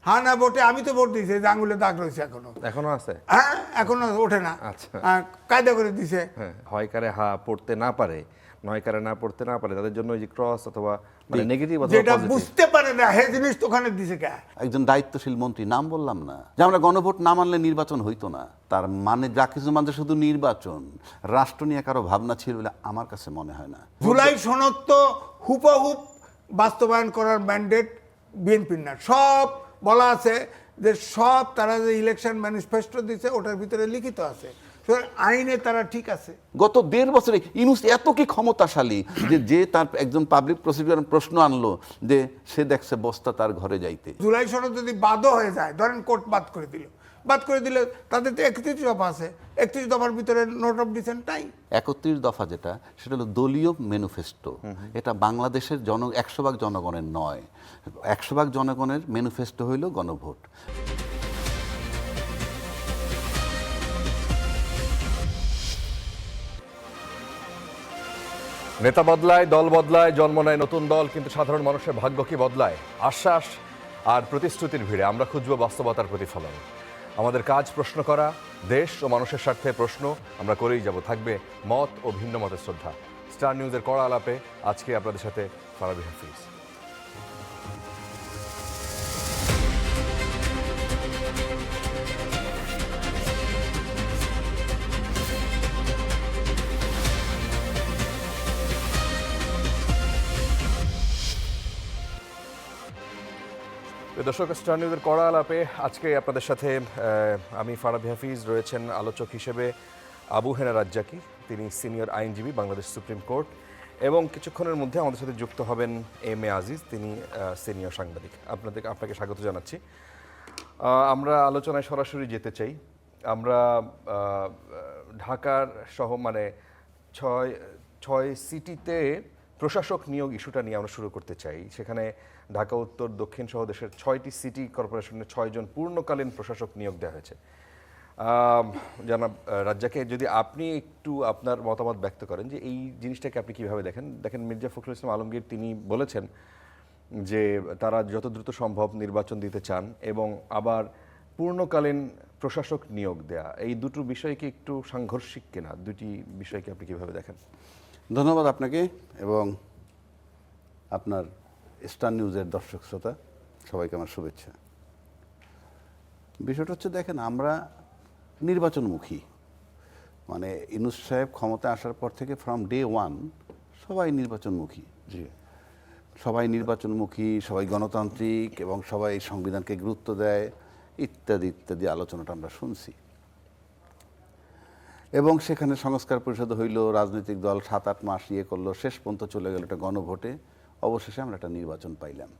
হ্যাঁ না ভোটে আমি তো ভোট দিয়েছি, যে আঙুলে দাগ রয়েছে এখনো আছে। হ্যাঁ এখনো ওঠে না। আচ্ছা। কায়দা করে দিছে। হ্যাঁ, হয় কারে হা পড়তে না পারে, নয় কারে না পড়তে না পারে, তাদের জন্য ওই যে ক্রস অথবা মানে নেগেটিভ অথবা যেটা পজিটিভ বুঝতে পারে না হে জিনিস তো ওখানে দিছে কে? একজন দায়িত্বশীল মন্ত্রী, নাম বললাম না, যে আমরা গণভোট না মানলে নির্বাচন হইতো না, তার মানে যা কিছু মানে শুধু নির্বাচন, রাষ্ট্র নিয়ে কারো ভাবনা ছিল বলে আমার কাছে মনে হয় না। জুলাই সনদ তো হুবহুব বাস্তবায়ন করার ম্যান্ডেট বিএনপির না। সব বলা আছে যে সব তারা যে ইলেকশন ম্যানিফেস্টো দিছে ওটার ভিতরে লিখিত আছে, আইনে তারা ঠিক আছে। গত 1.5 বছরে ইউনূস এত কি ক্ষমতাশালী যে তার একজন পাবলিক প্রসিকিউটর প্রশ্ন আনলো যে সে দেখছে বস্তা তার ঘরে যাইতে। জুলাই সনদ যদি বাদও হয়ে যায়, ধরেন কোর্ট বাদ করে দিলে তাদের তো 31 দফা আছে, 31 দফার ভিতরে নোট অফ ডিসেন্ট নাই। 31 দফা যেটা, সেটা হলো দলীয় ম্যানিফেস্টো। এটা বাংলাদেশের 100% জনগণের নয়, 100% জনগণের ম্যানিফেস্টো হইল গণভোট। নেতা বদলায়, দল বদলায়, জন্ম নেয় নতুন দল, কিন্তু সাধারণ মানুষের ভাগ্য কি বদলায়? আশ্বাস আর প্রতিশ্রুতির ভিড়ে আমরা খুঁজব বাস্তবতার প্রতিফলন। আমাদের কাজ প্রশ্ন করা, দেশ ও মানুষের স্বার্থে প্রশ্ন আমরা করেই যাব। থাকবে মত ও ভিন্ন মতের শ্রদ্ধা। স্টার নিউজের কড়া আলাপে আজকে আপনাদের সাথে ফারাবী হাফিজ। দর্শক, স্টার নিউজের কড়া আলাপে আজকে আপনাদের সাথে আমি ফারাবী হাফিজ, রয়েছেন আলোচক হিসেবে আবু হেনা রাজ্জাকি, তিনি সিনিয়র আইনজীবী বাংলাদেশ সুপ্রিম কোর্ট, এবং কিছুক্ষণের মধ্যে আমাদের সাথে যুক্ত হবেন এম এ আজিজ, তিনি সিনিয়র সাংবাদিক। আপনাকে স্বাগত জানাচ্ছি। আমরা আলোচনায় সরাসরি যেতে চাই। আমরা ঢাকার সহ মানে ছয় সিটিতে প্রশাসক নিয়োগ ইস্যুটা নিয়ে আমরা শুরু করতে চাই। সেখানে ঢাকা উত্তর, দক্ষিণ সহ দেশের 6টি সিটি কর্পোরেশনে 6 জন পূর্ণকালীন প্রশাসক নিয়োগ দেওয়া হয়েছে। জানাব রাজ্জাকে, যদি আপনি একটু আপনার মতামত ব্যক্ত করেন যে এই জিনিসটাকে আপনি কিভাবে দেখেন। মির্জা ফখরুল ইসলাম আলমগীর তিনি বলেছেন যে তারা যত দ্রুত সম্ভব নির্বাচন দিতে চান এবং আবার পূর্ণকালীন প্রশাসক নিয়োগ দেয়া, এই দুটো বিষয় কি একটু সাংঘর্ষিক কিনা? দুটি বিষয়কে আপনি কিভাবে দেখেন? ধন্যবাদ আপনাকে এবং আপনার স্টার নিউজের দর্শক শ্রোতা সবাইকে আমার শুভেচ্ছা। বিষয়টা হচ্ছে, দেখেন, আমরা নির্বাচনমুখী, মানে ইউনূস সাহেব ক্ষমতায় আসার পর থেকে ফ্রম ডে ওয়ান সবাই নির্বাচনমুখী। জি, সবাই নির্বাচনমুখী, সবাই গণতান্ত্রিক এবং সবাই সংবিধানকে গুরুত্ব দেয়, ইত্যাদি ইত্যাদি আলোচনাটা আমরা শুনছি। এবং সেখানে সংস্কার পরিষদ হইল, রাজনৈতিক দল 7-8 মাস ইয়ে করলো, শেষ পর্যন্ত চলে গেল একটা গণভোটে, অবশেষে আমরা একটা নির্বাচন পাইলাম।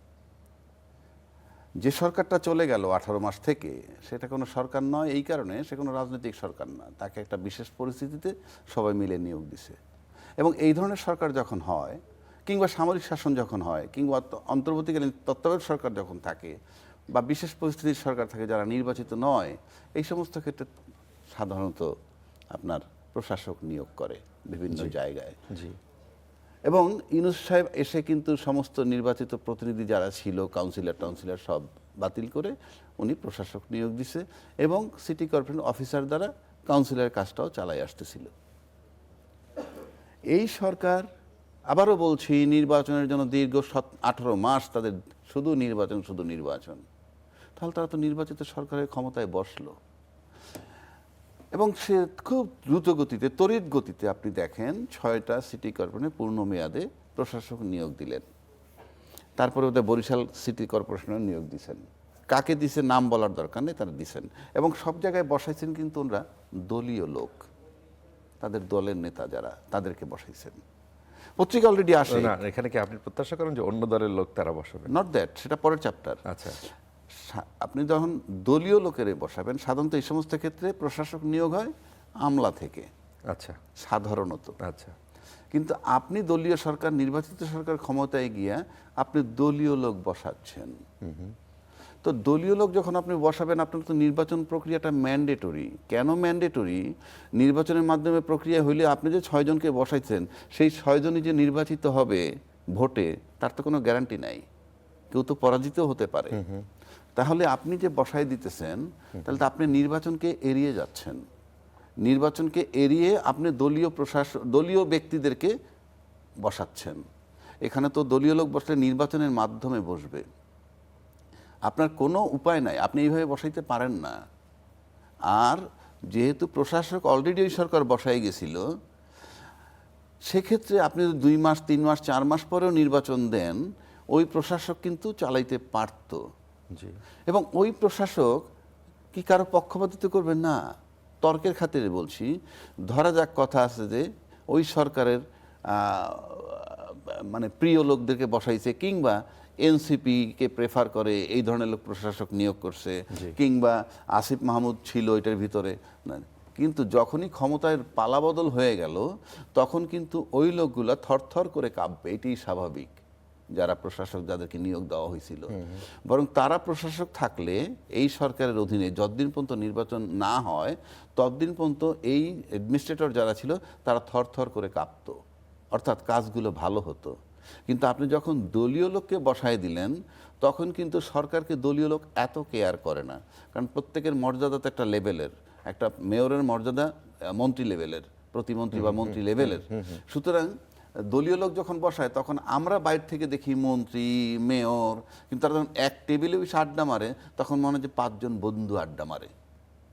যে সরকারটা চলে গেল 18 মাস থেকে, সেটা কোনো সরকার নয় এই কারণে, সে কোনো রাজনৈতিক সরকার না, তাকে একটা বিশেষ পরিস্থিতিতে সবাই মিলে নিয়োগ দিছে। এবং এই ধরনের সরকার যখন হয়, কিংবা সামরিক শাসন যখন হয়, কিংবা অন্তর্বর্তীকালীন তত্ত্বাবধায়ক সরকার যখন থাকে, বা বিশেষ পরিস্থিতির সরকার থাকে যারা নির্বাচিত নয়, এই সমস্ত ক্ষেত্রে সাধারণত আপনার প্রশাসক নিয়োগ করে বিভিন্ন জায়গায়। জি। এবং ইউনূস সাহেব এসে কিন্তু সমস্ত নির্বাচিত প্রতিনিধি যারা ছিল, কাউন্সিলর সব বাতিল করে উনি প্রশাসক নিয়োগ দিছে এবং সিটি কর্পোরেশন অফিসার দ্বারা কাউন্সিলরের কাজটাও চালাই আসতেছিল। এই সরকার, আবারও বলছি, নির্বাচনের জন্য দীর্ঘ 18 মাস তাদের শুধু নির্বাচন, তাহলে তারা তো নির্বাচিত সরকারের ক্ষমতায় বসলো এবং সে খুব দ্রুত গতিতে, তড়িৎ গতিতে আপনি দেখেন 6টা সিটি কর্পোরেশনে পূর্ণ মেয়াদে প্রশাসক নিয়োগ দিলেন। তারপরে ওদের বরিশাল সিটি কর্পোরেশনে নিয়োগ দিয়েছেন। কাকে দিছে নাম বলার দরকার নেই, তারা দিছেন। এবং সব জায়গায় বসাইছেন কিন্তু ওনারা দলীয় লোক, তাদের দলের নেতা যারা, তাদেরকে বসাইছেন। পত্রিকা অলরেডি আসে না, এখানে কি আপনি প্রত্যাশা করেন যে অন্য দলের লোক তারা বসাবে? নট দ্যাট, সেটা পরের চ্যাপ্টার। আচ্ছা, আপনি যখন দলীয় লোকেরে বসাবেন, সাধারণত এই সমস্ত ক্ষেত্রে প্রশাসক নিয়োগ হয় আমলা থেকে, আচ্ছা, সাধারণত। আচ্ছা। কিন্তু আপনি দলীয় সরকার, নির্বাচিত সরকার ক্ষমতায় গিয়া আপনি দলীয় লোক বসাচ্ছেন। তো দলীয় লোক যখন আপনি বসাবেন, আপনার তো নির্বাচন প্রক্রিয়াটা ম্যান্ডেটরি। কেন ম্যান্ডেটরি? নির্বাচনের মাধ্যমে প্রক্রিয়া হইলে আপনি যে 6 জনকে বসাইছেন, সেই 6 জনই যে নির্বাচিত হবে ভোটে, তার তো কোনো গ্যারান্টি নাই, কেউ তো পরাজিত হতে পারে। তাহলে আপনি যে বসায় দিতেছেন, তাহলে তো আপনি নির্বাচনকে এড়িয়ে যাচ্ছেন। নির্বাচনকে এড়িয়ে আপনি দলীয় ব্যক্তিদেরকে বসাচ্ছেন। এখানে তো দলীয় লোক বসলে নির্বাচনের মাধ্যমে বসবে, আপনার কোনো উপায় নাই, আপনি এইভাবে বসাইতে পারেন না। আর যেহেতু প্রশাসক অলরেডি ওই সরকার বসাই গেছিল, সেক্ষেত্রে আপনি যদি 2 মাস 3 মাস 4 মাস পরেও নির্বাচন দেন, ওই প্রশাসক কিন্তু চালাইতে পারত। জি, এবং ওই প্রশাসক কি কারো পক্ষপাতিত্ব করবেন না? তর্কের খাতিরে বলছি, ধরা যাক কথা আছে যে ওই সরকারের মানে প্রিয় লোকদেরকে বসাইছে, কিংবা এনসিপিকে প্রেফার করে এই ধরনের লোক প্রশাসক নিয়োগ করছে, কিংবা আসিফ মাহমুদ ছিল এটার ভিতরে না। কিন্তু যখনই ক্ষমতার পালাবদল হয়ে গেল, তখন কিন্তু ওই লোকগুলা থরথর করে কাঁপবে, এটাই স্বাভাবিক। যারা প্রশাসক, যাদেরকে নিয়োগ দেওয়া হয়েছিল, বরং তারা প্রশাসক থাকলে এই সরকারের অধীনে যতদিন পর্যন্ত নির্বাচন না হয়, ততদিন পর্যন্ত এই অ্যাডমিনিস্ট্রেটর যারা ছিল তারা থরথর করে কাঁপত, অর্থাৎ কাজগুলো ভালো হতো। কিন্তু আপনি যখন দলীয় লোককে বসায় দিলেন, তখন কিন্তু সরকারকে দলীয় লোক এত কেয়ার করে না, কারণ প্রত্যেকের মর্যাদা তো একটা লেভেলের। একটা মেয়রের মর্যাদা মন্ত্রী লেভেলের, প্রতিমন্ত্রী বা মন্ত্রী লেভেলের। সুতরাং দলীয় লোক যখন বসায়, তখন আমরা বাইরে থেকে দেখি মন্ত্রী, মেয়র, কিন্তু তারা যখন এক টেবিলে বসে আড্ডা মারে, তখন মনে হয় যে 5 জন বন্ধু আড্ডা মারে।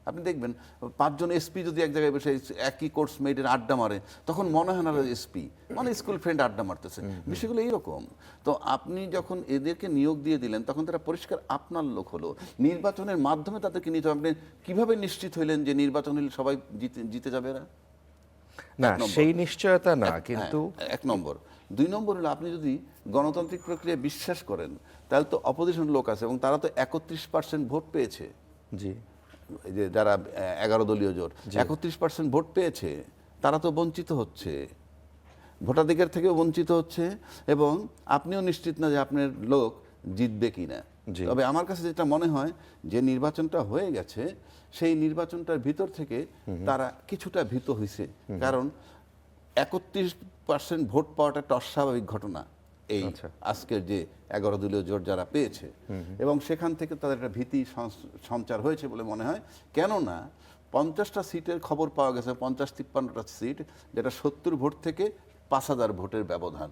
আপনি দেখবেন 5 জন এসপি যদি এক জায়গায় বসে একই কোর্স মেয়েটের আড্ডা মারে, তখন মনে হয় না এসপি, মানে স্কুল ফ্রেন্ড আড্ডা মারতেছে। বিষয়গুলো এইরকম। তো আপনি যখন এদেরকে নিয়োগ দিয়ে দিলেন, তখন তারা পরিষ্কার আপনার লোক হলো। নির্বাচনের মাধ্যমে তাদেরকে নিতে হবে। আপনি কিভাবে নিশ্চিত হইলেন যে নির্বাচন হলে সবাই জিতে যাবে? না, সেই নিশ্চয়তা না, কিন্তু 1 নম্বর। 2 নম্বর হলো, আপনি যদি গণতান্ত্রিক প্রক্রিয়া বিশ্বাস করেন, তাহলে তো অপোজিশন লোক আছে, এবং তারা তো 31% ভোট পেয়েছে। জি, এই যে যারা 11 দলীয় জোট 31% ভোট পেয়েছে, তারা তো বঞ্চিত হচ্ছে, ভোটাধিকার থেকেও বঞ্চিত হচ্ছে, এবং আপনিও নিশ্চিত না যে আপনার লোক জিতবে কিনা। তবে আমার কাছে যেটা মনে হয়, যে নির্বাচনটা হয়ে গেছে, সেই নির্বাচনটার ভিতর থেকে তারা কিছুটা ভীত হয়েছে, কারণ 31% ভোট পাওয়াটা একটা অস্বাভাবিক ঘটনা এই আজকের যে 11 দলীয় জোট যারা পেয়েছে, এবং সেখান থেকে তাদের একটা ভীতি সঞ্চার হয়েছে বলে মনে হয়। কেননা 50টা সিটের খবর পাওয়া গেছে, 50-53টা সিট, যেটা 70 ভোট থেকে 5000 ভোটের ব্যবধান।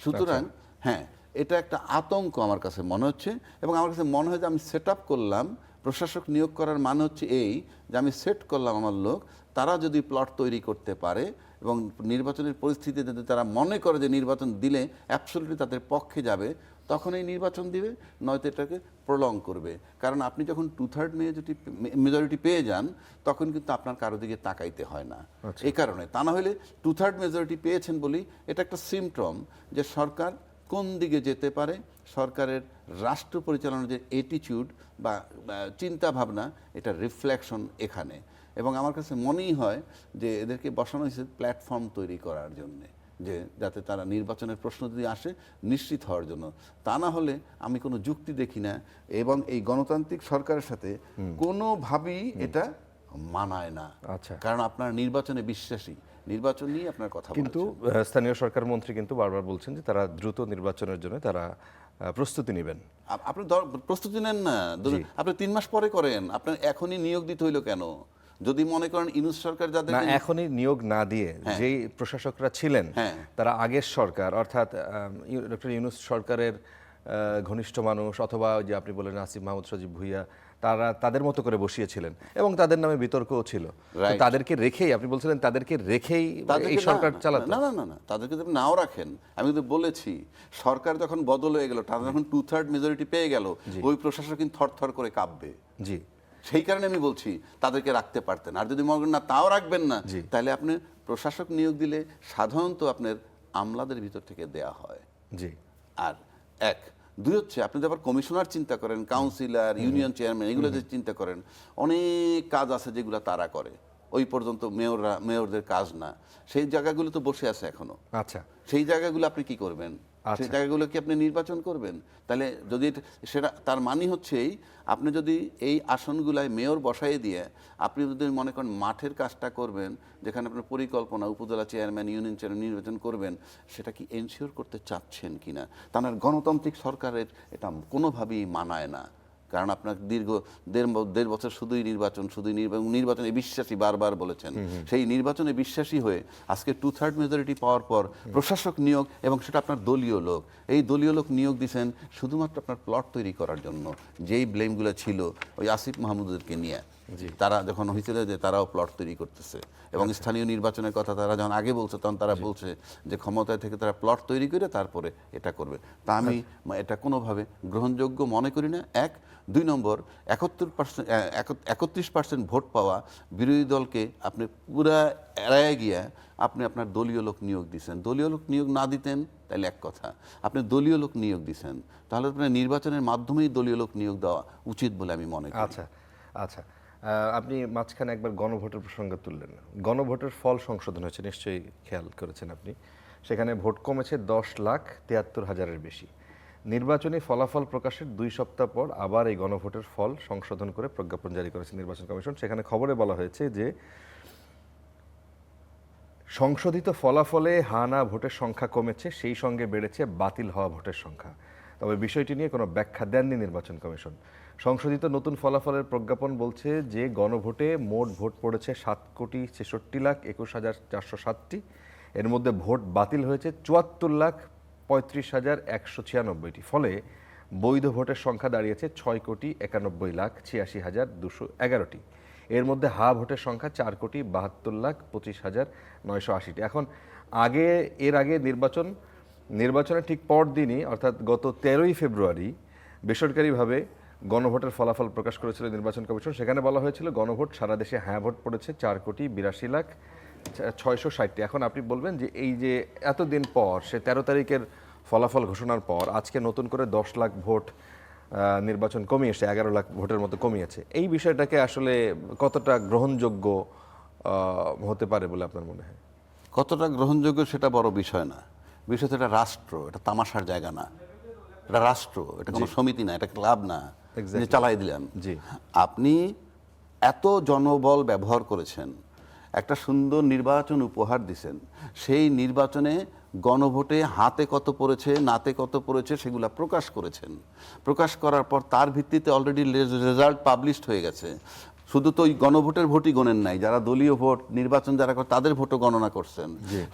সুতরাং হ্যাঁ, এটা একটা আতঙ্ক আমার কাছে মনে হচ্ছে, এবং আমার কাছে মনে হয় যে আমি সেট আপ করলাম, প্রশাসক নিয়োগ করার মানে হচ্ছে এই যে আমি সেট করলাম আমার লোক, তারা যদি প্লট তৈরি করতে পারে এবং নির্বাচনের পরিস্থিতিতে যদি তারা মনে করে যে নির্বাচন দিলে অ্যাবসলিউটলি তাদের পক্ষে যাবে, তখন এই নির্বাচন দিবে, নয়তো এটাকে প্রলং করবে। কারণ আপনি যখন 2/3 মেজরিটি পেয়ে যান, তখন কিন্তু আপনার কারো দিকে তাকাইতে হয় না। এই কারণে, তা না হলে 2/3 মেজরিটি পেয়েছেন বলেই এটা একটা সিমটম যে সরকার কোন দিকে যেতে পারে, সরকারের রাষ্ট্র পরিচালনার যে অ্যাটিটিউড বা চিন্তা ভাবনা, এটা রিফ্লেকশন এখানে। এবং আমার কাছে মনেই হয় যে এদেরকে বসানো হয়েছে প্ল্যাটফর্ম তৈরি করার জন্য, যে যাতে তারা নির্বাচনের প্রশ্ন যদি আসে নিশ্চিত হওয়ার জন্য। তা না হলে আমি কোনো যুক্তি দেখি না, এবং এই গণতান্ত্রিক সরকারের সাথে কোনোভাবেই এটা মানায় না। আচ্ছা, কারণ আপনার নির্বাচনে বিশ্বাসী, নির্বাচন নিয়ে আপনার কথা কিন্তু স্থানীয় সরকার মন্ত্রী কিন্তু বারবার বলছেন যে তারা দ্রুত নির্বাচনের জন্য তারা প্রস্তুতি নেবেন। আপনি প্রস্তুতি নেন না, আপনি 3 মাস পরে করেন। আপনার এখনই নিয়োগ দিতে হইলো কেন? যদি মনে করেন ইউনূস সরকার যাদের না, এখনই নিয়োগ না দিয়ে যেই প্রশাসকরা ছিলেন, তারা আগের সরকার, অর্থাৎ ডক্টর ইউনূস সরকারের ঘনিষ্ঠ মানুষ, অথবা যে আপনি বলেন আসিফ মাহমুদ সজীব ভুইয়া, তারা তাদের মতো করে বসিয়েছিলেন, এবং তাদের নামে বিতর্কও ছিল। তাদেরকে রেখেই আপনি বলছিলেন, তাদেরকে রেখেই এই সরকার চালাতো। না না না না, তাদেরকে যদি নাও রাখেন, আমি কিন্তু বলেছি, সরকার যখন বদল হয়ে গেল, তারা যখন 2/3 মেজরিটি পেয়ে গেল, ওই প্রশাসক কিন্তু থরথর করে কাঁপবে। জি, সেই কারণে আমি বলছি তাদেরকে রাখতে পারতেন। আর যদি মনে করেন না তাও রাখবেন না, তাহলে আপনি প্রশাসক নিয়োগ দিলে সাধারণত আপনার আমলাদের ভিতর থেকে দেয়া হয়। জি, আর 1, 2 হচ্ছে, আপনি আবার কমিশনার চিন্তা করেন, কাউন্সিলর, ইউনিয়ন চেয়ারম্যান, এগুলো যে চিন্তা করেন, অনেক কাজ আছে যেগুলো তারা করে, ওই পর্যন্ত মেয়রদের কাজ না। সেই জায়গাগুলো তো বসে আছে এখনো। আচ্ছা, সেই জায়গাগুলো আপনি কি করবেন? সেই জায়গাগুলো কি আপনি নির্বাচন করবেন? তাহলে যদি সেটা, তার মানে হচ্ছে আপনি যদি এই আসনগুলায় মেয়র বসাই দিয়ে আপনি যদি মনে করেন মাঠের কাজটা করবেন, যেখানে আপনার পরিকল্পনা, উপজেলা চেয়ারম্যান, ইউনিয়ন চেয়ারম্যান নির্বাচন করবেন, সেটা কি এনশিওর করতে চাচ্ছেন কিনা? তা না, গণতান্ত্রিক সরকারের এটা কোনোভাবেই মানায় না। কারণ আপনার দীর্ঘ দেড় বছর শুধুই নির্বাচনে বিশ্বাসী বারবার বলেছেন, সেই নির্বাচনে বিশ্বাসী হয়ে আজকে 2/3 মেজরিটি পাওয়ার পর প্রশাসক নিয়োগ, এবং সেটা আপনার দলীয় লোক, এই দলীয় লোক নিয়োগ দিয়েছেন শুধুমাত্র আপনার প্লট তৈরি করার জন্য। যেই ব্লেমগুলো ছিল ওই আসিফ মাহমুদদেরকে নিয়ে, তারা যখন হয়েছিল যে তারাও প্লট তৈরি করতেছে, এবং স্থানীয় নির্বাচনের কথা তারা যখন আগে বলছে তখন তারা বলছে যে ক্ষমতায় থেকে তারা প্লট তৈরি করে তারপরে এটা করবে। তা আমি এটা কোনোভাবে গ্রহণযোগ্য মনে করি না। 2 নম্বর, 31% ভোট পাওয়া বিরোধী দলকে আপনি পুরা এড়ায় গিয়া আপনি আপনার দলীয় লোক নিয়োগ দিচ্ছেন। দলীয় লোক নিয়োগ না দিতেন তাহলে এক কথা, আপনি দলীয় লোক নিয়োগ দিচ্ছেন, তাহলে আপনার নির্বাচনের মাধ্যমেই দলীয় লোক নিয়োগ দেওয়া উচিত বলে আমি মনে করি। আচ্ছা আচ্ছা, আপনি মাঝখানে একবার গণভোটের প্রসঙ্গ তুললেন। গণভোটের ফল সংশোধন হয়েছে, নিশ্চয়ই খেয়াল করেছেন আপনি। সেখানে ভোট কমেছে 10,73,000-এর বেশি। নির্বাচনী ফলাফল প্রকাশের 2 সপ্তাহ পর আবার এই গণভোটের ফল সংশোধন করে প্রজ্ঞাপন জারি করেছে নির্বাচন কমিশন। সেখানে খবরে বলা হয়েছে যে সংশোধিত ফলাফলে হানা ভোটের সংখ্যা কমেছে, সেই সঙ্গে বেড়েছে বাতিল হওয়া ভোটের সংখ্যা। তবে বিষয়টি নিয়ে কোনো ব্যাখ্যা দেননি নির্বাচন কমিশন। সংশোধিত নতুন ফলাফলের প্রজ্ঞাপন বলছে যে গণভোটে মোট ভোট পড়েছে 7,63,21,407টি। এর মধ্যে ভোট বাতিল হয়েছে 74,35,196টি। ফলে বৈধ ভোটের সংখ্যা দাঁড়িয়েছে 6,91,86,211টি। এর মধ্যে হা ভোটের সংখ্যা 4,72,25,980টি। এখন এর আগে নির্বাচনের ঠিক পর দিনই অর্থাৎ গত 13ই ফেব্রুয়ারি বেসরকারিভাবে গণভোটের ফলাফল প্রকাশ করেছিল নির্বাচন কমিশন। সেখানে বলা হয়েছিল গণভোট সারা দেশে হ্যাঁ ভোট পড়েছে 4,82,660টি। এখন আপনি বলবেন যে এই যে এতদিন পর, সে 13 তারিখের ফলাফল ঘোষণার পর আজকে নতুন করে 10 লাখ ভোট নির্বাচন কমিয়েছে, 11 লাখ ভোটের মতো কমিয়েছে, এই বিষয়টাকে আসলে কতটা গ্রহণযোগ্য হতে পারে বলে আপনার মনে হয়? কতটা গ্রহণযোগ্য সেটা বড় বিষয় না। বিষয় তো এটা রাষ্ট্র, এটা তামাশার জায়গা না, এটা রাষ্ট্র, এটা কোনো সমিতি না, এটা ক্লাব না যে চালাই দিলাম। জি, আপনি এত জনবল ব্যবহার করেছেন, একটা সুন্দর নির্বাচন উপহার দিছেন, সেই নির্বাচনে গণভোটে হাতে কত পড়েছে নাতে কত পড়েছে সেগুলা প্রকাশ করেছেন। প্রকাশ করার পর তার ভিত্তিতে অলরেডি রেজাল্ট পাবলিশড হয়ে গেছে। শুধু তো ওই গণভোটের ভোটই গণেন নাই, যারা দলীয় ভোট নির্বাচন যারা করে তাদের ভোটও গণনা করছেন,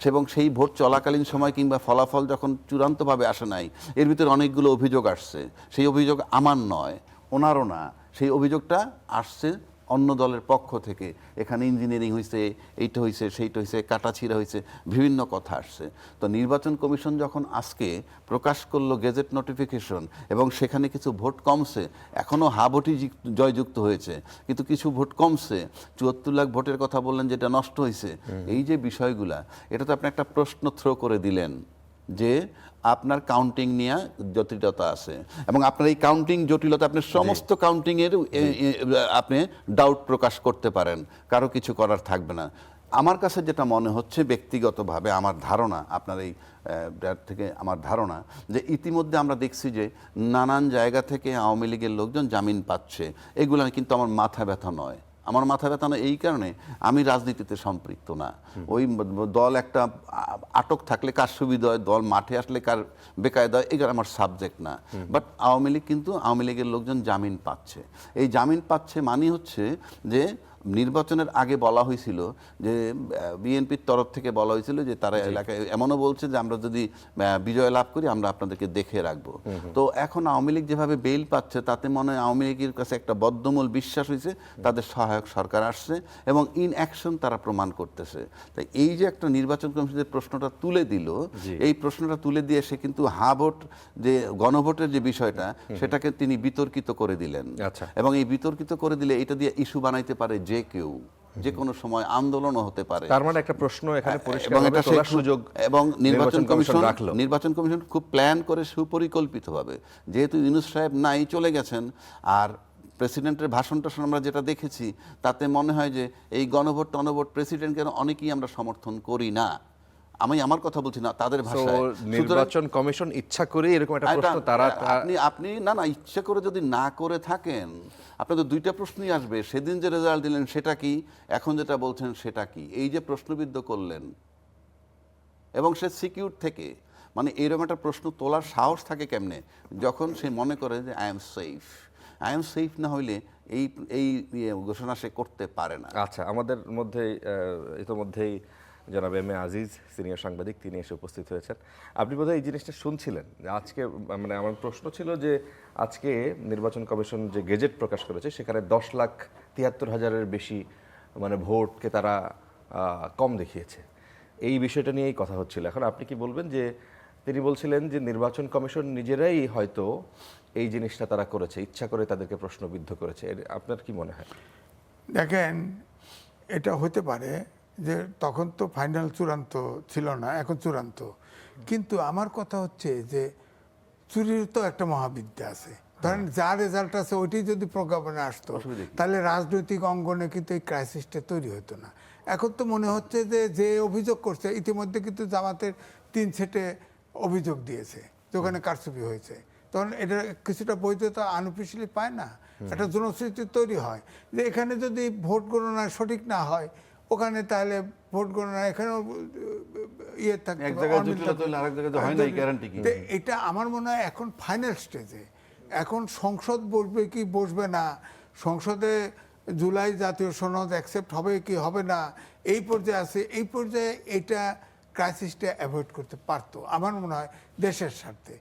এবং সেই ভোট চলাকালীন সময় কিংবা ফলাফল যখন চূড়ান্তভাবে আসে নাই, এর ভিতরে অনেকগুলো অভিযোগ আসছে। সেই অভিযোগ আমার নয়, ওনারও না, সেই অভিযোগটা আসছে অন্য দলের পক্ষ থেকে। এখানে ইঞ্জিনিয়ারিং হয়েছে, এইটা হয়েছে, সেইটা হয়েছে, কাটাছিড়া হয়েছে, বিভিন্ন কথা আসছে। তো নির্বাচন কমিশন যখন আজকে প্রকাশ করলো গেজেট নোটিফিকেশন, এবং সেখানে কিছু ভোট কমছে, এখনও হা ভোটই জয়যুক্ত হয়েছে, কিন্তু কিছু ভোট কমছে, 74 লাখ ভোটের কথা বললেন যেটা নষ্ট হয়েছে, এই যে বিষয়গুলা, এটা তো আপনি একটা প্রশ্ন থ্রো করে দিলেন যে আপনার কাউন্টিং নিয়ে জটিলতা আছে, এবং আপনার এই কাউন্টিং জটিলতা আপনি সমস্ত কাউন্টিংয়ের আপনি ডাউট প্রকাশ করতে পারেন, কারো কিছু করার থাকবে না। আমার কাছে যেটা মনে হচ্ছে ব্যক্তিগতভাবে আমার ধারণা, আপনার এই থেকে আমার ধারণা যে ইতিমধ্যে আমরা দেখছি যে নানান জায়গা থেকে আওয়ামী লীগের লোকজন জামিন পাচ্ছে। এগুলো কিন্তু আমার মাথা ব্যথা নয়, আমার মাথা ব্যথা না এই কারণে আমি রাজনীতিতে সম্পৃক্ত না। ওই দল একটা আটক থাকলে কার সুবিধা হয়, দল মাঠে আসলে কার বেকায়দা হয়, এগুলো আমার সাবজেক্ট না। বাট আওয়ামী লীগ কিন্তু আওয়ামী লীগের লোকজন জামিন পাচ্ছে। এই জামিন পাচ্ছে মানে হচ্ছে যে নির্বাচনের আগে বলা হয়েছিল যে বিএনপির তরফ থেকে বলা হয়েছিল যে তারা এলাকায় এমনও বলছে যে আমরা যদি বিজয় লাভ করি আমরা আপনাদেরকে দেখে রাখবো। তো এখন আওয়ামী লীগ যেভাবে বেইল পাচ্ছে তাতে মনে হয় আওয়ামী লীগের কাছে একটা বদ্ধমূল বিশ্বাস হয়েছে, তাদের সহায়ক সরকার আসছে এবং ইন অ্যাকশন তারা প্রমাণ করতেছে। তাই এই যে একটা নির্বাচন কমিশনের প্রশ্নটা তুলে দিল, এই প্রশ্নটা তুলে দিয়ে সে কিন্তু হা ভোট যে গণভোটের যে বিষয়টা সেটাকে তিনি বিতর্কিত করে দিলেন। এবং এই বিতর্কিত করে দিলে এটা দিয়ে ইস্যু বানাইতে পারে যে কেউ, যে কোনো সময় আন্দোলনও হতে পারে। তার মানে একটা প্রশ্ন এখানে পরিষ্কারভাবে তোলার সুযোগ এবং নির্বাচন কমিশন খুব প্ল্যান করে সুপরিকল্পিতভাবে, যেহেতু ইউনূস সাহেব নাই চলে গেছেন, আর প্রেসিডেন্টের ভাষণটা আমরা যেটা দেখেছি তাতে মনে হয় যে এই গণভোট টনভোট প্রেসিডেন্টকে অনেকেই আমরা সমর্থন করি না। আমি আমার কথা বলছি না, তাদের ভাষায়। নির্বাচন কমিশন ইচ্ছা করে এরকম একটা প্রশ্ন তারা আপনি না ইচ্ছা করে যদি না করে থাকেন, আপনার তো দুইটা প্রশ্নই আসবে, সেদিন যে রেজাল্ট দিলেন সেটা কি, এখন যেটা বলছেন সেটা কি, এই যে প্রশ্নবিদ্ধ করলেন। এবং সে সিকিউর থেকে, মানে এরকম একটা প্রশ্ন তোলার সাহস থাকে কেমনে, যখন সে মনে করে যে আই এম সেফ। আইন সেফ না হইলে এই এই ঘোষণা সে করতে পারে না। আচ্ছা, আমাদের মধ্যে ইতোমধ্যেই জনাব এম এ আজিজ সিনিয়র সাংবাদিক, তিনি এসে উপস্থিত হয়েছেন। আপনি বোধহয় এই জিনিসটা শুনছিলেন যে আজকে, মানে আমার প্রশ্ন ছিল যে আজকে নির্বাচন কমিশন যে গেজেট প্রকাশ করেছে সেখানে 10,73,000-এর বেশি মানে ভোটকে তারা কম দেখিয়েছে। এই বিষয়টা নিয়েই কথা হচ্ছিল। এখন আপনি কি বলবেন যে তিনি বলছিলেন যে নির্বাচন কমিশন নিজেরাই হয়তো এই জিনিসটা তারা করেছে, ইচ্ছা করে তাদেরকে প্রশ্নবিদ্ধ করেছে, আপনার কি মনে হয়? দেখেন, এটা হতে পারে যে তখন তো ফাইনাল চূড়ান্ত ছিল না, এখন চূড়ান্ত। কিন্তু আমার কথা হচ্ছে যে চুরির তো একটা মহাবিদ্যা আছে। ধরেন যা রেজাল্ট আছে ওইটাই যদি প্রজ্ঞাপনে আসতো তাহলে রাজনৈতিক অঙ্গনে কিন্তু এই ক্রাইসিসটা তৈরি হতো না। এখন তো মনে হচ্ছে যে যে অভিযোগ করছে, ইতিমধ্যে কিন্তু জামাতের 3 সেটে অভিযোগ দিয়েছে যে ওখানে কারচুপি হয়েছে, তখন এটা কিছুটা বৈধতা আনঅফিসিয়ালি পায় না, একটা জনশ্রুতি তৈরি হয় যে এখানে যদি ভোট গণনা সঠিক না হয় ওখানে তাহলে ভোট গণনা এখানেও ইয়ে থাকতে এক জায়গায় জটিলতা হলে আরেক জায়গায় হয় না, এই গ্যারান্টি কি? এটা আমার মনে হয় এখন ফাইনাল স্টেজে। এখন সংসদ বসবে কি বসবে না, সংসদে জুলাই জাতীয় সনদ অ্যাকসেপ্ট হবে কি হবে না, এই পর্যায়ে আছে। এই পর্যায়ে এটা ক্রাইসিসটা অ্যাভয়েড করতে পারতো আমার মনে হয় দেশের স্বার্থে।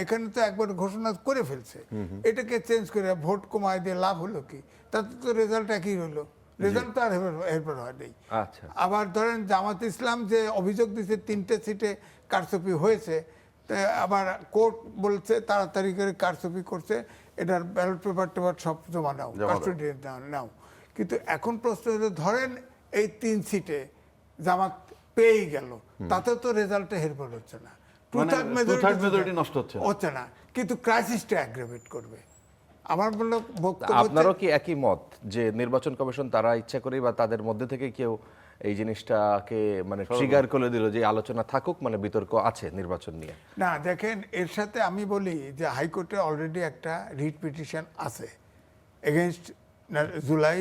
এখানে তো একবার ঘোষণা করে ফেলছে, এটাকে চেঞ্জ করে ভোট কমায় দিয়ে লাভ হলো কি? তাতে তো রেজাল্ট একই হলো, রেজাল্ট তো আর এরপর হয় নেই। আচ্ছা, আবার ধরেন জামাত ইসলাম যে অভিযোগ দিচ্ছে 3টে সিটে কারচুপি হয়েছে, আবার কোর্ট বলছে তাড়াতাড়ি করে কারচুপি করছে, এটার ব্যালট পেপার টেপার সব জমা নাও, কাস্টডি নাও। কিন্তু এখন প্রশ্ন হলো, ধরেন এই 3 সিটে জামাত পেয়েই গেল, তাতে তো রেজাল্টে হেরফের হচ্ছে না, two-third majority নষ্ট হচ্ছে না, কিন্তু ক্রাইসিসটা অ্যাগ্রাভেট করবে। আমার বললো বক্তব্য আপনারও কি একই মত যে নির্বাচন কমিশন তারা ইচ্ছা করেই বা তাদের মধ্যে থেকে কেউ এই জিনিসটাকে মানে ট্রিগার করে দিল যে আলোচনা থাকুক, মানে বিতর্ক আছে নির্বাচন নিয়ে? না, দেখেন, এর সাথে আমি বলি যে হাইকোর্টে অলরেডি একটা রিট পিটিশন আছে এগেনস্ট জুলাই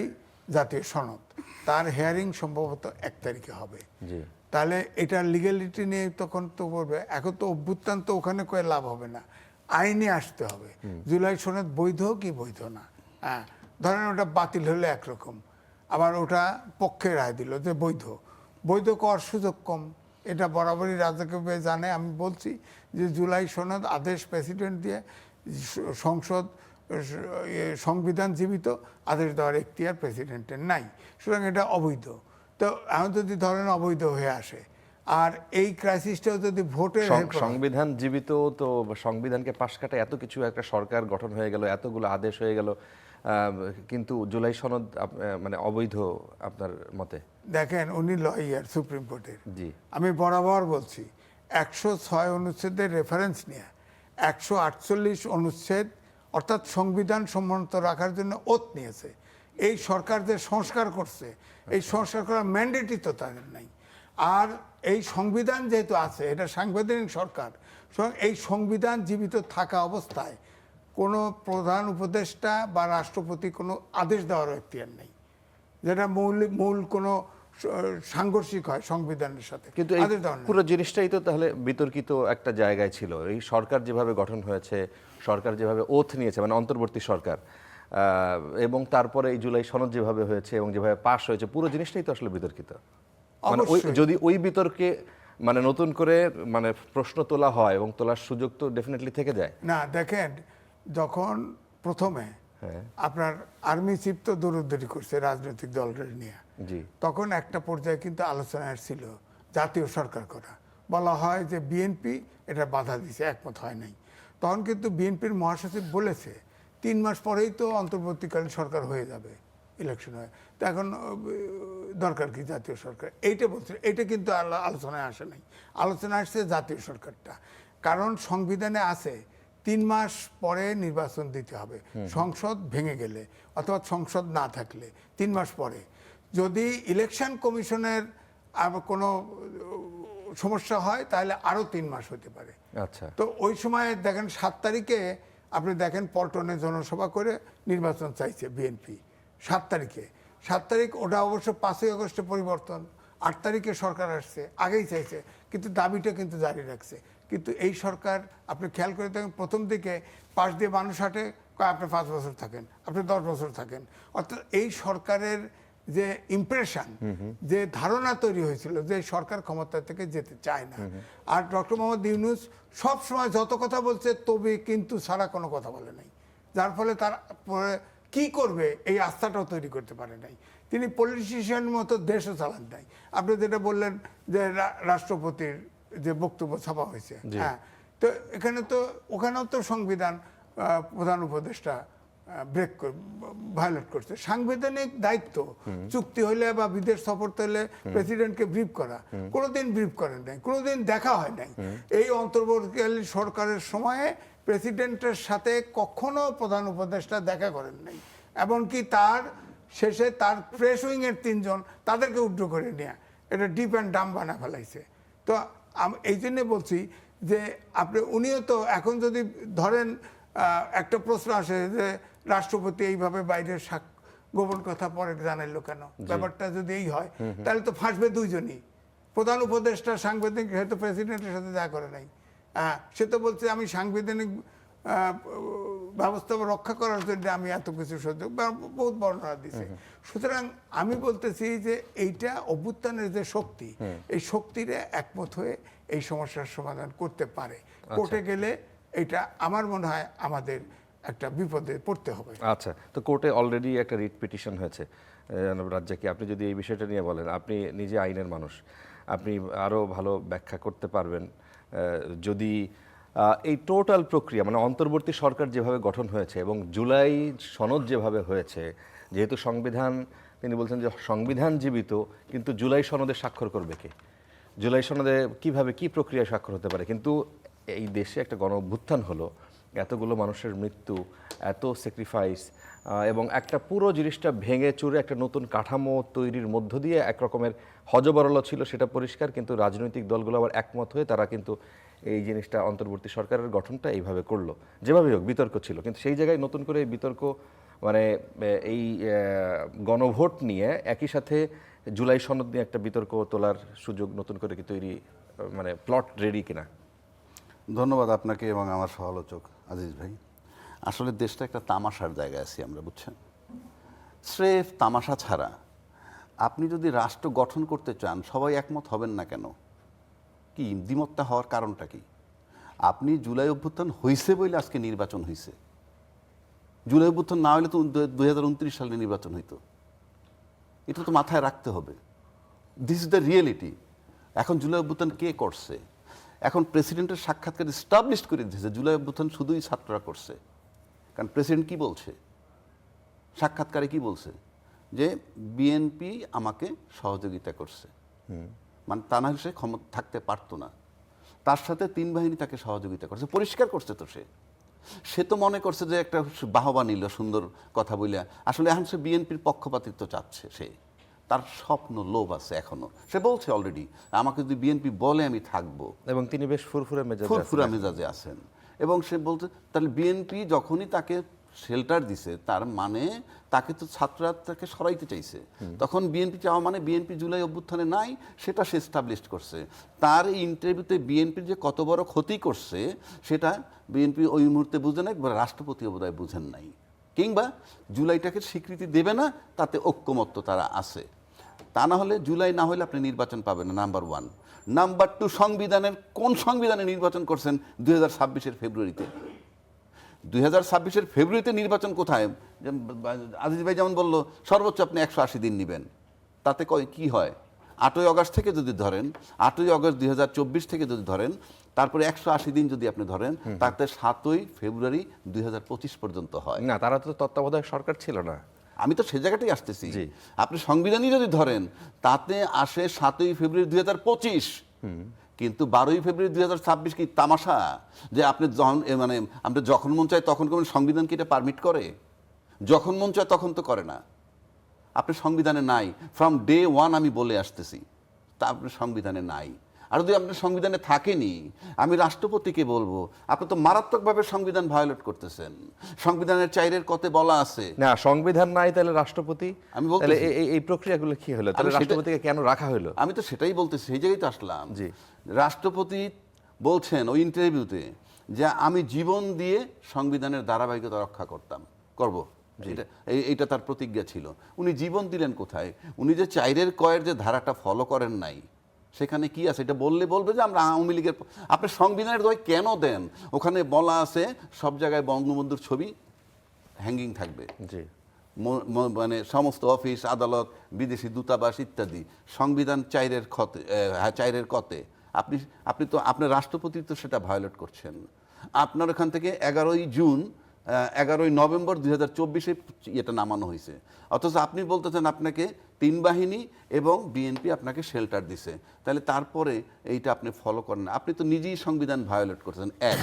জাতীয় সনদ, তার হিয়ারিং সম্ভবত 1 তারিখে হবে। জি, তাহলে এটার লিগ্যালিটি নিয়ে তখন তো বলবে, এখন তো অভ্যুত্থান তো ওখানে করে লাভ হবে না, আইনে আসতে হবে জুলাই সনদ বৈধ কি বৈধ না। হ্যাঁ, ধরেন ওটা বাতিল হলে একরকম, আবার ওটা পক্ষে রায় দিল যে বৈধ, বৈধ করার সুযোগ কম, এটা বরাবরই রাজকীয় জানে। আমি বলছি যে জুলাই সনদ আদেশ প্রেসিডেন্ট দিয়ে সংসদ সংবিধান জীবিত, আদেশ দেওয়ার এখতিয়ার প্রেসিডেন্টের নাই, সুতরাং এটা অবৈধ। তো এখন যদি ধরেন অবৈধ হয়ে আসে, আর এই ক্রাইসিসটাও যদি ভোটের সংবিধান জীবিত, তো সংবিধানকে পাশ কাটায় এত কিছু একটা সরকার গঠন হয়ে গেল, এতগুলো আদেশ হয়ে গেল, কিন্তু জুলাই সনদ মানে অবৈধ আপনার মতে? দেখেন, উনি লয়ার সুপ্রিম কোর্টের, জি, আমি বরাবর বলছি 106 অনুচ্ছেদের রেফারেন্স নিয়ে 148 অনুচ্ছেদ অর্থাৎ সংবিধান সম্মত রাখার জন্য ওথ নিয়েছে। এই সরকার যে সংস্কার করছে, এই সংস্কার করার ম্যান্ডেটই তো তাদের নাই। আর এই সংবিধান যেহেতু আছে, এটা সাংবিধানিক সরকার, এই সংবিধান জীবিত থাকা অবস্থায় কোনো প্রধান উপদেষ্টা বা রাষ্ট্রপতি কোনো আদেশ দেওয়ার এখতিয়ার নেই, যেটা মূল কোনো সাংঘর্ষিক হয় সংবিধানের সাথে। কিন্তু এই পুরো জিনিসটাই তো তাহলে বিতর্কিত একটা জায়গায় ছিল। এই সরকার যেভাবে গঠন হয়েছে, সরকার যেভাবে ওথ নিয়েছে, মানে অন্তর্বর্তী সরকার, এবং তারপরে এই জুলাই সনদ যেভাবে হয়েছে এবং যেভাবে পাশ হয়েছে, পুরো জিনিসটাই তো আসলে বিতর্কিত। মানে যদি ওই বিতর্কে মানে নতুন করে মানে প্রশ্ন তোলা হয় এবং তোলার সুযোগ তো ডেফিনেটলি থেকে যায়। না, দেখেন, যখন প্রথমে আপনার আর্মি চিফ তো দৌড়দৌড়ি করছে রাজনৈতিক দলদের নিয়ে, জি, তখন একটা পর্যায়ে কিন্তু আলোচনা ছিল জাতীয় সরকার করা, বলা হয় যে বিএনপি এটা বাধা দিছে, একমত হয় নাই। তখন কিন্তু বিএনপির মহাসচিব বলেছে 3 মাস পরেই তো অন্তর্বর্তীকালীন সরকার হয়ে যাবে, ইলেকশন হয়, তো এখন দরকার কি জাতীয় সরকার, এইটা বলছে। এটা কিন্তু আলোচনায় আসে নাই, আলোচনা আসছে জাতীয় সরকারটা, কারণ সংবিধানে আছে 3 মাস পরে নির্বাচন দিতে হবে, সংসদ ভেঙে গেলে অথবা সংসদ না থাকলে 3 মাস পরে। যদি ইলেকশন কমিশনের কোনো সমস্যা হয় তাহলে আরও 3 মাস হতে পারে। আচ্ছা, তো ওই সময় দেখেন 7 তারিখে আপনি দেখেন পল্টনে জনসভা করে নির্বাচন চাইছে বিএনপি 7 তারিখে। 7 তারিখ ওটা অবশ্য 5ই আগস্টে পরিবর্তন, 8 তারিখে সরকার আসছে, আগেই চাইছে, কিন্তু দাবিটা কিন্তু জারি রাখছে। কিন্তু এই সরকার আপনি খেয়াল করে দেখেন প্রথম দিকে পাশ দিয়ে মানুষ হাঁটে, আপনি 5 বছর থাকেন, আপনি 10 বছর থাকেন। অর্থাৎ এই সরকারের যে ইমপ্রেশন, যে ধারণা তৈরি হয়েছিল যে সরকার ক্ষমতা থেকে যেতে চায় না। আর ডক্টর মোহাম্মদ ইউনূস সব সময় যত কথা বলছে তবে কিন্তু ছাড়া কোনো কথা বলে নাই, যার ফলে তার পরে কি করবে এই আস্থাটাও তৈরি করতে পারে নাই। তিনি পলিটিশিয়ান মতো দেশও চালান নাই। আপনি যেটা বললেন যে রাষ্ট্রপতির যে বক্তব্য ছাপা হয়েছে, হ্যাঁ, তো এখানে তো ওখানেও তো সংবিধান প্রধান উপদেষ্টা ভায়োলেট করছে। সাংবিধানিক দায়িত্ব চুক্তি হইলে বা বিদেশ সফর হইলে প্রেসিডেন্টকে ব্রিফ করা, কোনোদিন ব্রিফ করেন নাই, কোনোদিন দেখা হয় নাই। এই অন্তর্বর্তীকালীন সরকারের সময়ে প্রেসিডেন্টের সাথে কখনো প্রধান উপদেষ্টা দেখা করেন নাই। এমনকি তার শেষে তার প্রেস উইংয়ের 3 জন তাদেরকে উড্র করে নেয়া, এটা ডিপ অ্যান্ড ডাম বানা ফেলাইছে। তো এই জন্যে বলছি যে উনিও তো এখন যদি ধরেন একটা প্রশ্ন আসে যে রাষ্ট্রপতি এইভাবে বাইরের গোপন কথা পরে জানাইলো কেন, ব্যাপারটা যদি এই হয় তাহলে তো ফাঁসবে 2 জনই। প্রধান উপদেষ্টা সাংবিধানিক হয়তো প্রেসিডেন্টের সাথে দেখা করে নাই, সে তো বলছে আমি সাংবিধানিক ব্যবস্থা রক্ষা করার জন্য আমি এত কিছু সহ্য, বহুত বর্ণনা দিছে। সুতরাং আমি বলতেছি যে এইটা অভ্যুত্থানের যে শক্তি, এই শক্তিরে একমত হয়ে এই সমস্যার সমাধান করতে পারে। কোর্টে গেলে এটা আমার মনে হয় আমাদের একটা বিপদে পড়তে হবে। আচ্ছা, তো কোর্টে অলরেডি একটা রিট পিটিশন হয়েছে। রাজ্জাকি, আপনি যদি এই বিষয়টা নিয়ে বলেন, আপনি নিজে আইনের মানুষ, আপনি আরও ভালো ব্যাখ্যা করতে পারবেন যদি এই টোটাল প্রক্রিয়া, মানে অন্তর্বর্তী সরকার যেভাবে গঠন হয়েছে এবং জুলাই সনদ যেভাবে হয়েছে, যেহেতু সংবিধান, তিনি বলছেন যে সংবিধান জীবিত, কিন্তু জুলাই সনদে স্বাক্ষর করবে কে? জুলাই সনদে কিভাবে কি প্রক্রিয়া স্বাক্ষর হতে পারে? কিন্তু এই দেশে একটা গণ অভ্যুত্থান হলো, এতগুলো মানুষের মৃত্যু, এত স্যাক্রিফাইস, এবং একটা পুরো জিনিসটা ভেঙে চুরে একটা নতুন কাঠামো তৈরির মধ্য দিয়ে এক রকমের হযবরল ছিল, সেটা পরিষ্কার। কিন্তু রাজনৈতিক দলগুলো আবার একমত হয়ে তারা কিন্তু এই জিনিসটা, অন্তর্বর্তী সরকারের গঠনটা এইভাবে করলো। যেভাবে হোক বিতর্ক ছিল, কিন্তু সেই জায়গায় নতুন করে বিতর্ক, মানে এই গণভোট নিয়ে একই সাথে জুলাই সনদ নিয়ে একটা বিতর্ক তোলার সুযোগ নতুন করে কি তৈরি, মানে প্লট রেডি কিনা? ধন্যবাদ আপনাকে এবং আমার সহালোচক আজিজ ভাই। আসলে দেশটা একটা তামাশার জায়গায় আছি আমরা, বুঝছেন। স্রেফ তামাশা ছাড়া আপনি যদি রাষ্ট্র গঠন করতে চান, সবাই একমত হবেন না কেন? কি দ্বিমতটা হওয়ার কারণটা কি? আপনি জুলাই অভ্যুত্থান হয়েছে বলে আজকে নির্বাচন হয়েছে। জুলাই অভ্যুত্থান না হলে তো 2029 সালে নির্বাচন হইতো। এটা তো মাথায় রাখতে হবে। This is the reality. এখন জুলাই অভ্যুত্থান কে করছে? এখন প্রেসিডেন্টের সাক্ষাৎকার এস্টাবলিশ করে দিয়েছে জুলাই অভ্যুত্থান শুধুই ছাত্ররা করছে। কারণ প্রেসিডেন্ট কি বলছে সাক্ষাৎকারে, কি বলছে? যে বিএনপি আমাকে সহযোগিতা করছে, মানে তা না হলে সে ক্ষমতা থাকতে পারতো না। তার সাথে 3 বাহিনী তাকে সহযোগিতা করছে, পরিষ্কার করছে। তো সে তো মনে করছে যে একটা বাহবা নিল সুন্দর কথা বলে, আসলে এখন সে বিএনপির পক্ষপাতিত্ব চাচ্ছে। সে তার স্বপ্ন, লোভ আছে এখনো। সে বলছে অলরেডি আমাকে যদি বিএনপি বলে আমি থাকবো, এবং তিনি বেশ ফুরফুরা মেজাজে আছেন। এবং সে বলতে, তাহলে বিএনপি যখনই তাকে শেল্টার দিছে, তার মানে তাকে তো ছাত্ররা তাকে সরাইতে চাইছে। তখন বিএনপি চাওয়া মানে বিএনপি জুলাই অভ্যুত্থানে নাই, সেটা সে এস্টাবলিশ করছে। তার এই ইন্টারভিউতে বিএনপির যে কত বড় ক্ষতি করছে সেটা বিএনপি ওই মুহূর্তে বুঝে নাই, রাষ্ট্রপতিও বোধহয় বুঝেন নাই, কিংবা জুলাইটাকে স্বীকৃতি দেবে না, তাতে ঐক্যমত্য তারা আছে। তা না হলে জুলাই না হলে আপনি নির্বাচন পাবেন না, নাম্বার 1। নাম্বার 2, সংবিধানের কোন সংবিধানে নির্বাচন করছেন 2026-এর ফেব্রুয়ারিতে? 2026-এর ফেব্রুয়ারিতে নির্বাচন কোথায়? আজিজ ভাই যেমন বললো সর্বোচ্চ আপনি 180 দিন নেবেন, তাতে কি হয়? 8ই আগস্ট থেকে যদি ধরেন, 8ই আগস্ট 2024 থেকে যদি ধরেন, তারপরে 180 দিন যদি আপনি ধরেন, তাতে 7ই ফেব্রুয়ারি 2025 পর্যন্ত হয় না। তারা তো তত্ত্বাবধায়ক সরকার ছিল না। আমি তো সে জায়গাটাই আসতেছি। আপনি সংবিধানই যদি ধরেন, তাতে আসে 7ই ফেব্রুয়ারি 2025, কিন্তু 12ই ফেব্রুয়ারি 2026 কি তামাশা? যে আপনি মানে আমরা যখন মন চায় তখন কোন সংবিধান কি এটা পারমিট করে? যখন মন চায় তখন তো করে না। আপনি সংবিধানে নাই, ফ্রম ডে 1 আমি বলে আসতেছি, তা আপনি সংবিধানে নাই। আর যদি আপনি সংবিধানে থাকেনি, আমি রাষ্ট্রপতিকে বলবো আপনি তো মারাত্মকভাবে সংবিধান ভায়োলেট করতেছেন। সংবিধানের 4-এর কতে বলা আছে না, সংবিধান নাই, তাহলে রাষ্ট্রপতি, আমি বলতে এই প্রক্রিয়াগুলো কি হলো? তাহলে রাষ্ট্রপতিকে কেন রাখা হলো? আমি তো সেটাই বলতেছি, সেই জায়গায় তো আসলাম। রাষ্ট্রপতি বলছেন ওই ইন্টারভিউতে যে আমি জীবন দিয়ে সংবিধানের ধারাবাহিকতা রক্ষা করব। এইটা তার প্রতিজ্ঞা ছিল। উনি জীবন দিলেন কোথায়? উনি যে 4-এর কয়ের যে ধারাটা ফলো করেন নাই, সেখানে কি আছে? এটা বলবে যে আমরা আওয়ামী লীগের। আপনি সংবিধানের দোহাই কেন দেন? ওখানে বলা আছে সব জায়গায় বঙ্গবন্ধুর ছবি হ্যাঙ্গিং থাকবে, জি, মানে সমস্ত অফিস আদালত বিদেশি দূতাবাস ইত্যাদি। সংবিধান 4-এর কতে আপনি তো আপনার রাষ্ট্রপতি তো সেটা ভায়োলেট করছেন। আপনার ওখান থেকে 11 নভেম্বর 2024 এটা নামানো হয়েছে, অথচ আপনি বলতেছেন আপনাকে 3 বাহিনী এবং বিএনপি আপনাকে শেল্টার দিছে। তাহলে তারপরে এইটা আপনি ফলো করেন না, আপনি তো নিজেই সংবিধান ভায়োলেট করছেন। 1,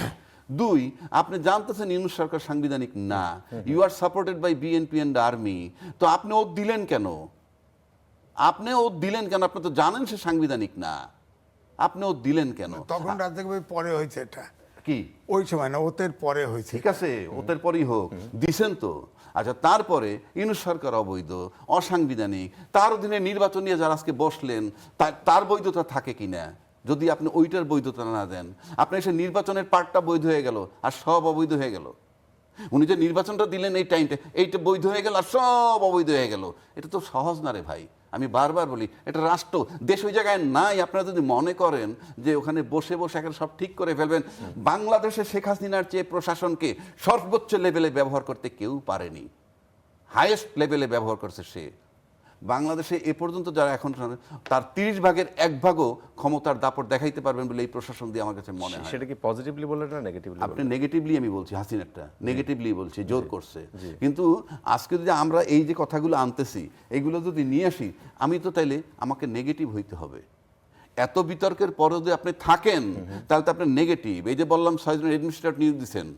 2, আপনি জানতেছেন ইউনূস সরকার সাংবিধানিক না, you are supported by BNP and army, তো আপনি ওত দিলেন কেন? আপনি তো জানেন সে সাংবিধানিক না, আপনি ওত দিলেন কেন? তখন রাজ্জাক ভাই পরে হয়েছে এটা, কি ওই সময় না, ওতের পরে হয়েছে। ঠিক আছে, ওতের পরই হোক, দিছেন তো। আচ্ছা, তারপরে ইউনূস সরকার অবৈধ, অসাংবিধানিক, তার অধীনে নির্বাচন নিয়ে যারা আজকে বসলেন তার বৈধতা থাকে কিনা? যদি আপনি ওইটার বৈধতা না দেন, আপনি এসে নির্বাচনের পার্টটা বৈধ হয়ে গেল আর সব অবৈধ হয়ে গেল। উনি যে নির্বাচনটা দিলেন এই টাইমটা, এইটা বৈধ হয়ে গেল আর সব অবৈধ হয়ে গেল। এটা তো সহজ না রে ভাই। আমি বারবার বলি, এটা রাষ্ট্র, দেশ ওই জায়গায় নাই। আপনারা যদি মনে করেন যে ওখানে বসে বসে এখানে সব ঠিক করে ফেলবেন, বাংলাদেশে শেখ হাসিনার চেয়ে প্রশাসনকে সর্বোচ্চ লেভেলে ব্যবহার করতে কেউ পারেনি। হাইয়েস্ট লেভেলে ব্যবহার করছে সে। বাংলাদেশে এ পর্যন্ত যারা এখন, তার 30 ভাগের 1 ভাগও ক্ষমতার দাপট দেখাইতে পারবেন বলে এই প্রশাসন দিয়ে আমার কাছে মনে হয়। সেটা কি পজিটিভলি বললেন না নেগেটিভলি? আপনি নেগেটিভলি, আমি বলছি হাসিনারটা নেগেটিভলি বলছি, জোর করছে। কিন্তু আজকে যদি আমরা এই যে কথাগুলো আনতেছি, এগুলো যদি নিয়ে আসি, আমি তো তাইলে আমাকে নেগেটিভ হইতে হবে। এত বিতর্কের পরে যদি আপনি থাকেন, তাহলে তো আপনি নেগেটিভ। এই যে বললাম 6 জন অ্যাডমিনিস্ট্রেটর নিয়োগ দিচ্ছেন,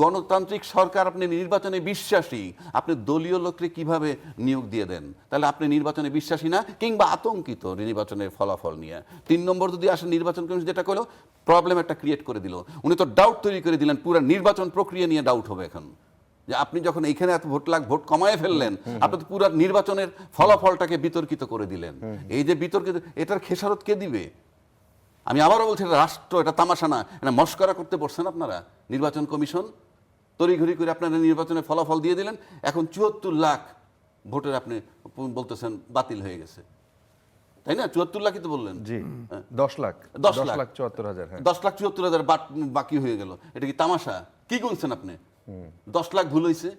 গণতান্ত্রিক সরকার, আপনি নির্বাচনে বিশ্বাসী, আপনি দলীয় লোককে কিভাবে নিয়োগ দিয়ে দেন? তাহলে আপনি নির্বাচনে বিশ্বাসী না, কিংবা আতঙ্কিত নির্বাচনের ফলাফল নিয়ে। 3 নম্বর যদি আসে, নির্বাচন কমিশন যেটা করলো, প্রবলেম একটা ক্রিয়েট করে দিল। উনি তো ডাউট তৈরি করে দিলেন, পুরো নির্বাচন প্রক্রিয়া নিয়ে ডাউট হবে এখন। যে আপনি যখন এইখানে এত ভোট কমায় ফেললেন, আপনি তো পুরো নির্বাচনের ফলাফলটাকে বিতর্কিত করে দিলেন। এই যে বিতর্কিত, এটার খেসারত কে দিবে? আমি আবারও বলছি, এটা রাষ্ট্র, এটা তামাশা না। এটা মস্করা করতে বসছেন আপনারা। নির্বাচন কমিশন তড়িঘড়ি করে আপনারা নির্বাচনের ফলাফল দিয়ে দিলেন। এখন 74 লাখ ভোটের আপনি বলতেছেন বাতিল হয়ে গেছে, তাই না? 74 লাখই তো বললেন। জি, 10 লাখ 74,000। 10,74,000 বাকি হয়ে গেল। এটা কি তামাশা? কি গুনছেন আপনি? 10 লাখ ভুল হয়েছে,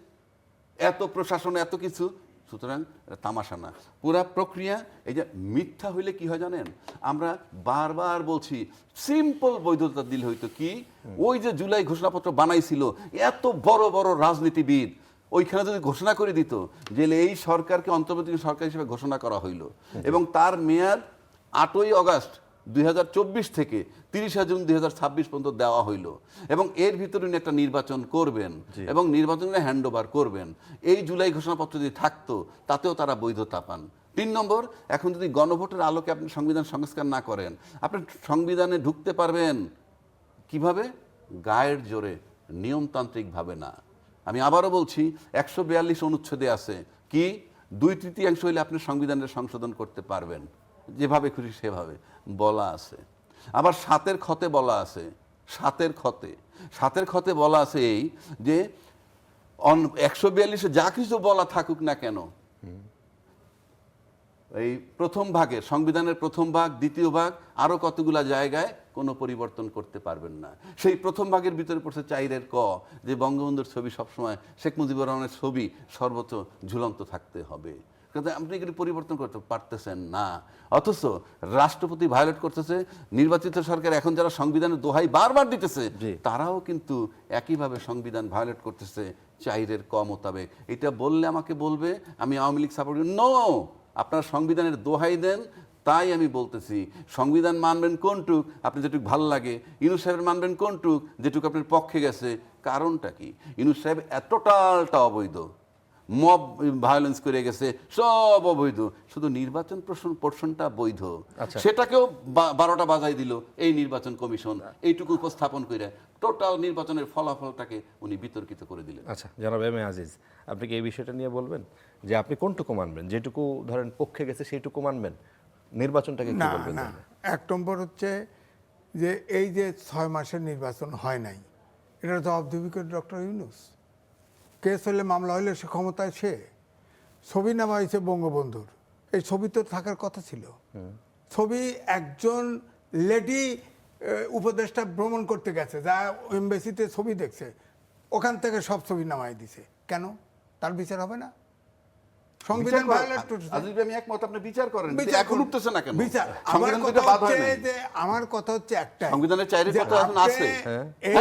এত প্রশাসন, এত কিছু। সুতরাং তামাশা না, পুরা প্রক্রিয়া। এই যে মিথ্যা হইলে কি হয় জানেন? আমরা বারবার বলছি, সিম্পল বৈধতা দিলে হইতো কি, ওই যে জুলাই ঘোষণাপত্র বানাইছিল এত বড় বড় রাজনীতিবিদ, ওইখানে যদি ঘোষণা করে দিত যে এই সরকারকে অন্তর্বর্তীকালীন সরকার হিসেবে ঘোষণা করা হইল, এবং তার মেয়াদ 8ই আগস্ট 2024 থেকে 30 জুন 2026 পর্যন্ত দেওয়া হইল, এবং এর ভিতরে উনি একটা নির্বাচন করবেন এবং নির্বাচনে হ্যান্ড ওভার করবেন। এই জুলাই ঘোষণাপত্র যদি থাকতো, তাতেও তারা বৈধতা পান। 3 নম্বর, এখন যদি গণভোটের আলোকে আপনি সংবিধান সংস্কার না করেন, আপনি সংবিধানে ঢুকতে পারবেন কিভাবে? গায়ের জোরে, নিয়মতান্ত্রিকভাবে না। আমি আবারও বলছি, 142 অনুচ্ছেদে আছে কি, 2/3 হইলে আপনি সংবিধানের সংশোধন করতে পারবেন, যেভাবে খুশি সেভাবে বলা আছে। আবার 7-এর খতে বলা আছে, 7-এর খতে বলা আছে এই যে 142-এ যা কিছু বলা থাকুক না কেন, এই প্রথম ভাগে, সংবিধানের প্রথম ভাগ, দ্বিতীয় ভাগ, আরো কতগুলা জায়গায় কোনো পরিবর্তন করতে পারবেন না। সেই প্রথম ভাগের ভিতরে পড়ছে 4-এর ক, যে বঙ্গবন্ধুর ছবি সবসময়, শেখ মুজিবুর রহমানের ছবি সর্বোচ্চ ঝুলন্ত থাকতে হবে। কিন্তু আপনি এগুলি পরিবর্তন করতে পারতেছেন না। অথচ রাষ্ট্রপতি ভায়োলেট করতেছে, নির্বাচিত সরকার এখন যারা সংবিধানের দোহাই বারবার দিতেছে, তারাও কিন্তু একইভাবে সংবিধান ভায়োলেট করতেছে 4-এর ক মোতাবেক। এটা বললে আমাকে বলবে আমি আওয়ামী লীগ সাপোর্ট করি। নো, আপনারা সংবিধানের দোহাই দেন, তাই আমি বলতেছি সংবিধান মানবেন কোনটুক আপনি যেটুক ভালো লাগে, ইউনূস সাহেবের মানবেন কোনটুক যেটুক আপনার পক্ষে গেছে। কারণটা কি? ইউনূস সাহেব টোটালটা অবৈধ, মব ভায়োলেন্স করে গেছে, সব অবৈধ, শুধু নির্বাচন পোর্শনটা বৈধ। সেটাকেও 12টা বাজাই দিল এই নির্বাচন কমিশন, এইটুকু উপস্থাপন করে টোটাল নির্বাচনের ফলাফলটাকে উনি বিতর্কিত করে দিলেন। আচ্ছা, জনাব এম এ আজিজ, আপনি কি এই বিষয়টা নিয়ে বলবেন যে আপনি কোনটুকু মানবেন? যেটুকু ধরেন পক্ষে গেছে সেইটুকু মানবেন, নির্বাচনটাকে কি না বলবেন? না, 1 নম্বর হচ্ছে যে এই যে 6 মাসের নির্বাচন হয় নাই, এটা জবাব দিবি করে ডক্টর ইউনূস। কেস হলে মামলা হলে সে ক্ষমতায় সে। ছবি নেওয়া হয়েছে বঙ্গবন্ধুর, এই ছবি তো থাকার কথা ছিল। ছবি একজন লেডি উপদেষ্টা ভ্রমণ করতে গেছে, যা এমবেসিতে ছবি দেখছে, ওখান থেকে সব ছবি নামাই দিছে। কেন তার বিচার হবে না? সংবিধান ভায়োলেট করছে। আজিজ ভাই, আমি একমত, আপনি বিচার করেন, বিচার এখন করুন। উঠতেছে না কেন? বিচার সংবিধান আমার থেকে কথা বাদ হয় হচ্ছে নাই। যে আমার কথা হচ্ছে একটাই, সংবিধানের চাইরে যে কথা এখন আপনি আছে।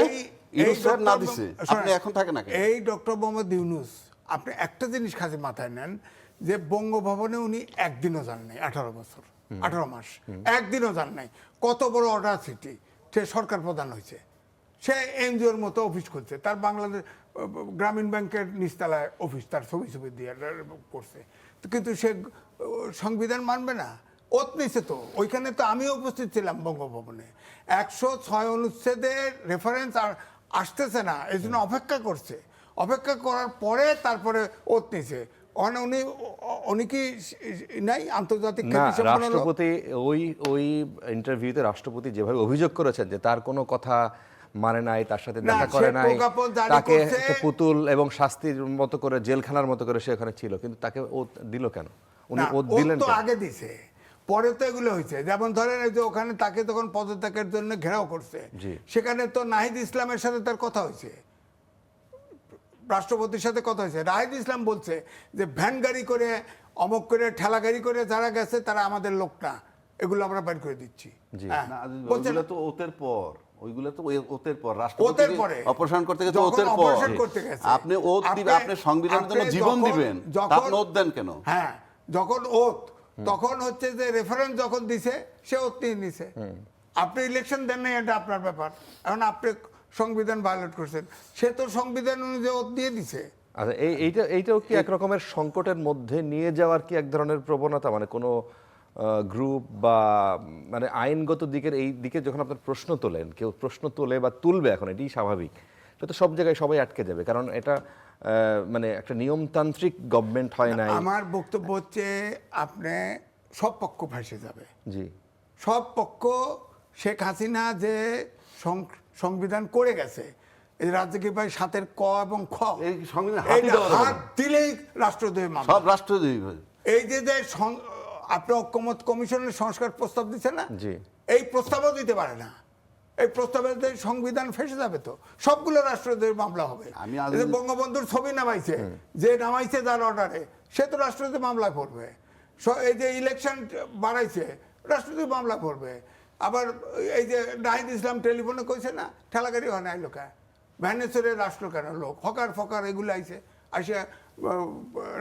এই ইউনূস সাহেব না ডক্টর দিছে, শোনেন, আপনি এখন থাকেন না কেন? এই ডক্টর মোহাম্মদ ইউনূস, আপনি একটা জিনিস খালি মাথায় নেন যে বঙ্গভবনে উনি একদিনও যান নাই, 18 বছর 18 মাস একদিনও যান নাই। কত বড় অডাসিটি, সে সরকার প্রধান হয়েছে, সে এনজিওর মতো অফিস করছে, তার বাংলাদেশ গ্রামীণ ব্যাংকের নিচতলায় অফিস, তার ছবি ছবি দিয়ে করছে, কিন্তু সে সংবিধান মানবে না। ওত নিছে তো, ওইখানে তো আমিও উপস্থিত ছিলাম বঙ্গভবনে। 106 অনুচ্ছেদের রেফারেন্স আর আসতেছে না, এই জন্য অপেক্ষা করছে। অপেক্ষা করার পরে তারপরে ওত নিছে। উনি কি নাই আন্তর্জাতিক না, খ্যাতিসম্পন্ন লোক? রাষ্ট্রপতি ওই ইন্টারভিউতে রাষ্ট্রপতি যেভাবে অভিযোগ করেছেন যে তার কোনো কথা মানে নাই, তার সাথে দেখা সে করে নাই, প্রজ্ঞাপন জারি তাকে করছে। একটা পুতুল এবং শাস্তির মতো করে, জেলখানার মতো করে সে ওখানে ছিল, কিন্তু তাকে ওত দিল কেন? উনি না, ওত ওত দিলেন তো কেন? আগে দিছে, পরে তো এগুলো হয়েছে। যেমন ধরেন এই যে ওখানে তাকে তখন পদত্যাগের জন্য ঘেরাও করছে, জি। সেখানে তো নাহিদ ইসলামের সাথে তার কথা হয়েছে, রাষ্ট্রপতির সাথে কথা হয়েছে। নাহিদ ইসলাম বলছে যে ভ্যান গাড়ি করে, অমক করে, ঠেলা গাড়ি করে যারা গেছে তারা আমাদের লোক না, এগুলো আমরা বের করে দিচ্ছি। জি। হ্যাঁ, না, আজিজ ভাই, বলছে ওইগুলো না? তো ওতের পর, ওইগুলো তো ওতের পর, ওতের রাষ্ট্রপতি পরে। অপারেশন করতে গেছে যখন ওতের পর। অপারেশন করতে গেছে। আপনি ওত দিবেন, আপনি সংবিধানের জন্য আপনি জীবন যখন- দিবেন, যখন- আপনি ওত দেন কেন? হ্যাঁ, যখন ওত, তখন হচ্ছে যে রেফারেন্স যখন দিছে সে ওত নিয়ে নিছে। আপনি ইলেকশন দেন নাই, এটা আপনার ব্যাপার। এখন আপনি সংবিধান ভায়োলেট করছেন, সে তো সংবিধান অনুযায়ী ওত দিয়ে দিছে। আচ্ছা, এইটাও কি এক রকমের সংকটের মধ্যে নিয়ে যাওয়ার কি এক ধরনের প্রবণতা, মানে কোনো গ্রুপ বা মানে আইনগত দিকের এই দিকে যখন আপনার প্রশ্ন তোলেন, কেউ প্রশ্ন তোলে বা তুলবে, এখন এটাই স্বাভাবিক, এটা তো সব জায়গায় সবাই আটকে যাবে, কারণ এটা মানে একটা নিয়মতান্ত্রিক গভর্নমেন্ট হয় নাই। আমার বক্তব্য হচ্ছে আপনি সব পক্ষ ফাঁসে যাবে, জি, সব পক্ষ। শেখ হাসিনা যে সংবিধান করে গেছে, এই রাজ্যকে ভাই 7 ক এবং খ, এই সংবিধান এই হাতই দেওয়া যাবে হাত না। দিলেই রাষ্ট্রদ্রোহী মামলা। সব রাষ্ট্রদ্রোহী ভাই। এই যে যে আপনি ঐক্যমত কমিশনের সংস্কার প্রস্তাব দিচ্ছেন না, জি। এই প্রস্তাবও দিতে পারে না। এই প্রস্তাবের যে সংবিধান ফেসে যাবে, তো সবগুলো রাষ্ট্রদ্রোহী মামলা হবে। আমি এই যে বঙ্গবন্ধুর ছবি নামাইছে, যে নামাইছে যার অর্ডারে, সে তো রাষ্ট্রদ্রোহী মামলায় পড়বে। এই যে ইলেকশন বাড়াইছে, রাষ্ট্রদ্রোহী মামলা পড়বে। আবার এই যে নাহিদ ইসলাম টেলিফোনে কইছে না, ঠেলাগাড়ি হয় নাই লোকা, ভ্যানেশ্বরে রাষ্ট্র কেন লোক, হকার ফকার এগুলো আইছে, আসে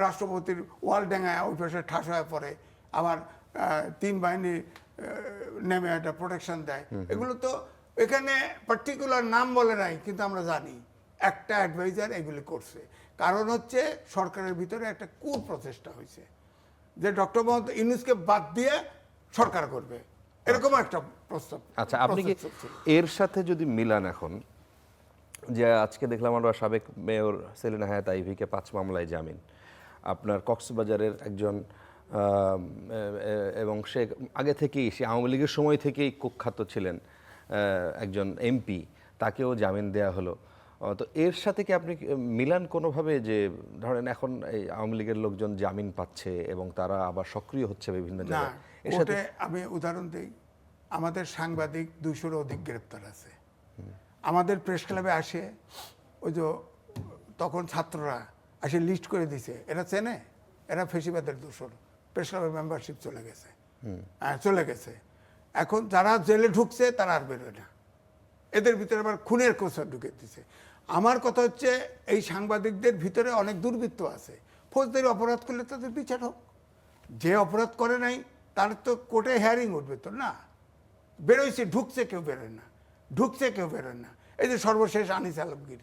রাষ্ট্রপতির ওয়াল ডেঙ্গায় ওই পাশে ঠাস হয়ে পড়ে। আবার 3 বাহিনী নেমে একটা প্রোটেকশন দেয়। এগুলো তো এখানে পার্টিকুলার নাম বলে নাই, কিন্তু আমরা জানি একটা অ্যাডভাইজার এগুলি করছে। কারণ হচ্ছে সরকারের ভিতরে একটা কুপ্রচেষ্টা হয়েছে যে ডক্টর মোহাম্মদ ইউনূসকে বাদ দিয়ে সরকার করবে, এরকম একটা প্রস্তাব। আচ্ছা, আপনি কি এর সাথে যদি মিলান, এখন যে আজকে দেখলাম আমরা সাবেক মেয়র সেলিনা হায়াৎ আইভীকে 5 মামলায় জামিন, আপনার কক্সবাজারের একজন এবং সে আগে থেকেই, সে আওয়ামী লীগের সময় থেকেই কুখ্যাত ছিলেন একজন এমপি, তাকেও জামিন দেয়া হলো। তো এর সাথে কি আপনি মিলান কোনোভাবে, যে ধরেন এখন এই আওয়ামী লীগের লোকজন জামিন পাচ্ছে এবং তারা আবার সক্রিয় হচ্ছে বিভিন্ন না, জায়গায়? এর সাথে কোর্টে আমি উদাহরণ দিই, আমাদের সাংবাদিক 200-র অধিক গ্রেপ্তার আছে। আমাদের প্রেস ক্লাবে আসে, ওই যে তখন ছাত্ররা আসে লিস্ট করে দিছে, এরা চেনে, এরা ফেসিবাদের দোষর, প্রেস ক্লাবের মেম্বারশিপ চলে গেছে, চলে গেছে। এখন যারা জেলে ঢুকছে তারা আর বেরোয় না, এদের ভিতরে আবার খুনের কোষা ঢুকে দিছে। আমার কথা হচ্ছে এই সাংবাদিকদের ভিতরে অনেক দুর্বৃত্ত আছে, ফৌজদারি অপরাধ করলে তাদের বিচার হোক। যে অপরাধ করে নাই তার তো কোর্টে হেয়ারিং উঠবে তো না, বেরোইছে, ঢুকছে কেউ বেরোয় না, ঢুকছে কেউ বেরোয় না। এই যে সর্বশেষ আনিস আলমগীর,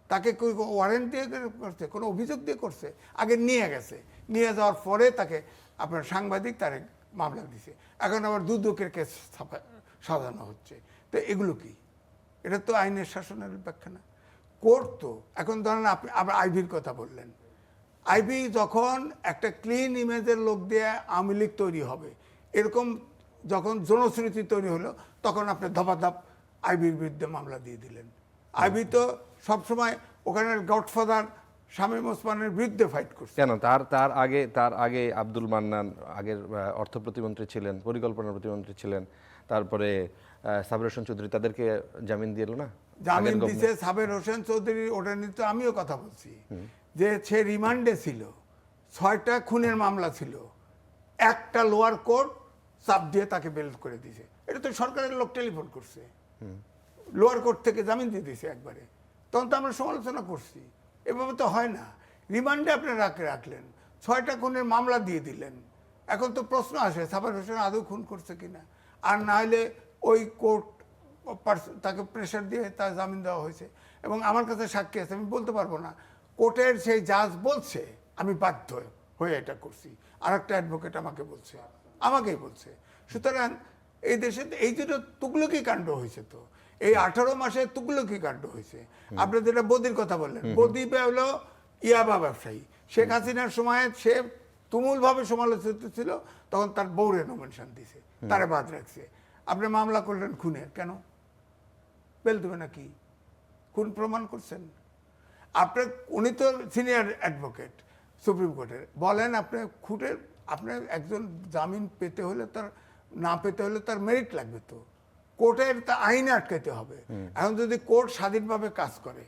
তাকে ওয়ারেন্ট দিয়ে করছে, কোনো অভিযোগ দিয়ে করছে, আগে নিয়ে গেছে, নিয়ে যাওয়ার পরে তাকে আপনার সাংবাদিক তার মামলা দিছে, এখন আবার দুদকের কেস সাজানো হচ্ছে। তো এগুলো কি? এটা তো আইনের শাসনের ব্যাখ্যা না। কোর্ট তো এখন ধরেন আপনি আবার আইভির কথা বললেন, আইভি যখন একটা ক্লিন ইমেজের লোক দিয়ে আওয়ামী লীগ তৈরি হবে, এরকম যখন জনশ্রুতি তৈরি হলো, তখন আপনি ধপাধপ আইবির বিরুদ্ধে মামলা দিয়ে দিলেন। আইবি তো সবসময় ওখানের গডফাদার শামীম ওসমানের বিরুদ্ধে ফাইট করছে। কেন তার আগে আব্দুল মান্নান আগের অর্থ প্রতিমন্ত্রী ছিলেন, পরিকল্পনা প্রতিমন্ত্রী ছিলেন, তারপরে সাবির হোসেন চৌধুরী, তাদেরকে জামিন দিল না? জামিন দিছে সাবের হোসেন চৌধুরী, ওটা নিয়ে তো আমিও কথা বলছি যে সে রিমান্ডে ছিল, 6টা খুনের মামলা ছিল, একটা লোয়ার কোর্ট চাপ দিয়ে তাকে বেল করে দিয়েছে। এটা তো সরকারের লোক টেলিফোন করছে, লোয়ার কোর্ট থেকে জামিন দিয়ে দিয়েছে একবারে। তখন তো আমরা সমালোচনা করছি, এভাবে তো হয় না। রিমান্ডে আপনি রাখলেন, 6টা খুনের মামলা দিয়ে দিলেন। এখন তো প্রশ্ন আসে সাবের হোসেন আদৌ খুন করছে কিনা, আর না হলে ওই কোর্ট তাকে প্রেশার দিয়ে তার জামিন দেওয়া হয়েছে। এবং আমার কাছে সাক্ষী আছে, আমি বলতে পারবো না, কোর্টের সেই জাজ বলছে আমি বাধ্য হয়ে এটা করছি, আর একটা অ্যাডভোকেট আমাকেই বলছে। সুতরাং এই দেশে এই দুটো তুগলকি কাণ্ড হয়েছে। তো এই 18 মাসে তুগলকি কাণ্ড হয়েছে। আপনি যেটা বদির কথা বললেন, বদি হলো ইয়াবা ব্যবসায়ী। শেখ হাসিনার সময় সে তুমুলভাবে সমালোচিত ছিল, তখন তার বউরে নমিনেশন দিছে, তারে বাদ রাখছে। আপনি মামলা করলেন খুনের, কেন বেল দেবে নাকি? খুন প্রমাণ করছেন আপনি, উনি তো সিনিয়র অ্যাডভোকেট সুপ্রিম কোর্টের, বলেন আপনি খুনের, আপনি একজন জামিন পেতে হলে তার, না পেতে হলে তার মেরিট লাগবে, তো কোর্টের তা আইনে আটকাইতে হবে। এখন যদি কোর্ট স্বাধীনভাবে কাজ করে,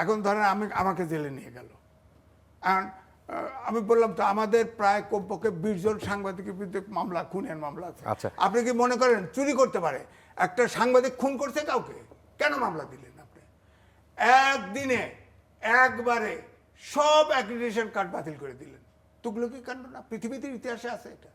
এখন ধরেন আমাকে জেলে নিয়ে গেল, আমি বললাম তো আমাদের প্রায় কমপক্ষে 20 জন সাংবাদিকের বিরুদ্ধে মামলা, খুনের মামলা আছে। আচ্ছা, আপনি কি মনে করেন চুরি করতে পারে একটা সাংবাদিক খুন করছে কাউকে? কেন মামলা দিলেন আপনি? একদিনে একবারে সব অ্যাক্রিডিটেশন কার্ড বাতিল করে দিলেন। তুগলকি কাণ্ড না? পৃথিবীর ইতিহাসে আছে এটা,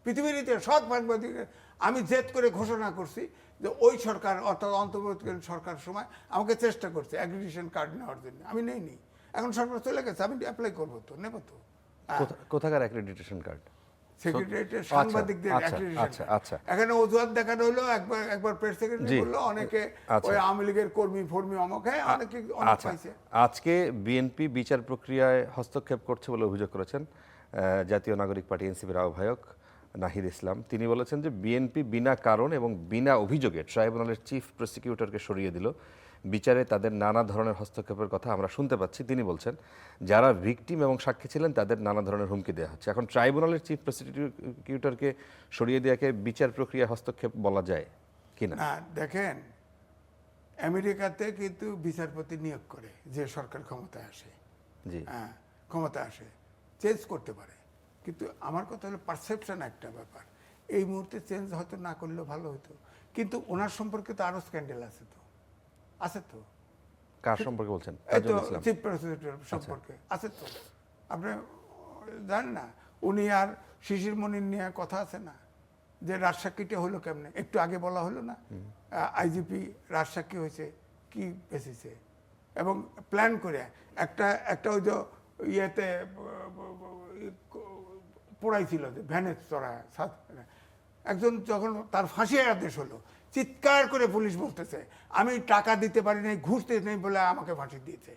পৃথিবীর ইতিহাস। সব সাংবাদিকের আমি জেদ করে ঘোষণা করছি যে ওই সরকার, অর্থাৎ অন্তর্বর্তীকালীন সরকার সময় আমাকে চেষ্টা করছে অ্যাক্রিডিটেশন কার্ড নেওয়ার জন্য, আমি নেইনি। এখন সরকার চলে গেছে, আমি অ্যাপ্লাই করবো, তো নেব তো। কোথাকার অ্যাক্রেডিটেশন কার্ড? সেক্রেটারিয়েটের সাংবাদিকদের অ্যাক্রিডিটেশন। আচ্ছা, এখানে অজুহাত দেখানো হলো, একবার প্রেস সেক্রেটারি বললো অনেকে ওই আওয়ামী লীগের কর্মী অমুক, অনেকে অনেক পাইছে। আজকে বিএনপি বিচার প্রক্রিয়ায় হস্তক্ষেপ করছে বলে অভিযোগ করেছেন জাতীয় নাগরিক পার্টি এনসিপির আহ্বায়ক নাহিদ ইসলাম। তিনি বলেছেন যে বিএনপি বিনা কারণ এবং বিনা অভিযোগে ট্রাইব্যুনালের চিফ প্রসিকিউটরকে সরিয়ে দিল, বিচারে তাদের নানা ধরনের হস্তক্ষেপের কথা আমরা শুনতে পাচ্ছি। তিনি বলছেন যারা ভিকটিম এবং সাক্ষী ছিলেন তাদের নানা ধরনের হুমকি দেওয়া হচ্ছে। এখন ট্রাইব্যুনালের চিফ প্রসিকিউটরকে সরিয়ে দেওয়াকে বিচার প্রক্রিয়া হস্তক্ষেপ বলা যায় কিনা? না, দেখেন আমেরিকাতে কিন্তু বিচারপতি নিয়োগ করে যে সরকার ক্ষমতায় আসে, জি, হ্যাঁ ক্ষমতায় আসে, চেঞ্জ করতে পারে। কিন্তু আমার কথা হলো পারসেপশন একটা ব্যাপার, এই মুহূর্তে চেঞ্জ হয়তো না করলেও ভালো হতো। কিন্তু ওনার সম্পর্কে তো আরো স্ক্যান্ডেল আছে, তো আছে তো। কার সম্পর্কে বলছেন? এই তো চিফ প্রসিকিউটর সম্পর্কে আছে তো, আপনি জানেন না? উনি আর শিশির মনির নিয়ে কথা আছে না, যে রাজসাক্ষীটা হলো কেমনে, একটু আগে বলা হলো না? আইজিপি রাজসাক্ষী হয়েছে কি বেসিসে, এবং প্ল্যান করে একটা ওই যে ইয়েতে পড়াইছিল যে ভ্যানে চড়া, একজন যখন তার ফাঁসি আদেশ হলো, চিৎকার করে পুলিশ বলতেছে আমি টাকা দিতে পারি নাই, ঘুষ দিতে নেই বলে আমাকে ফাঁসি দিয়েছে,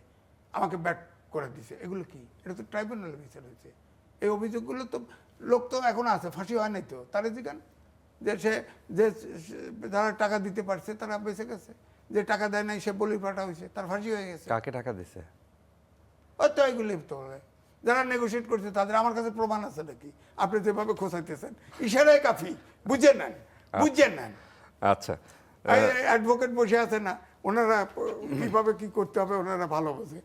আমাকে ব্যাট করে দিয়েছে। এগুলো কি? এটা তো ট্রাইব্যুনালে বিচার হয়েছে। এই অভিযোগগুলো তো লোক তো এখন আছে, ফাঁসি হয় নাই তো, তারা জিজ্ঞান যে যারা টাকা দিতে পারছে তারা বেঁচে গেছে, যে টাকা দেয় নাই সে বলি পাঠা হয়েছে, তার ফাঁসি হয়ে গেছে। কাকে টাকা দিছে? ওই তো এগুলি তো যারা নেগোশিয়েট করছে তাদের, আমার কাছে প্রমাণ আছে নাকি? আপনি যেভাবে খোঁচাইতেছেন ইশারায় কাফি, বুঝে নেন। আচ্ছা, অ্যাডভোকেট বসে আছে না, ওনারা কিভাবে কি করতে হবে ওনারা ভালো বোঝে।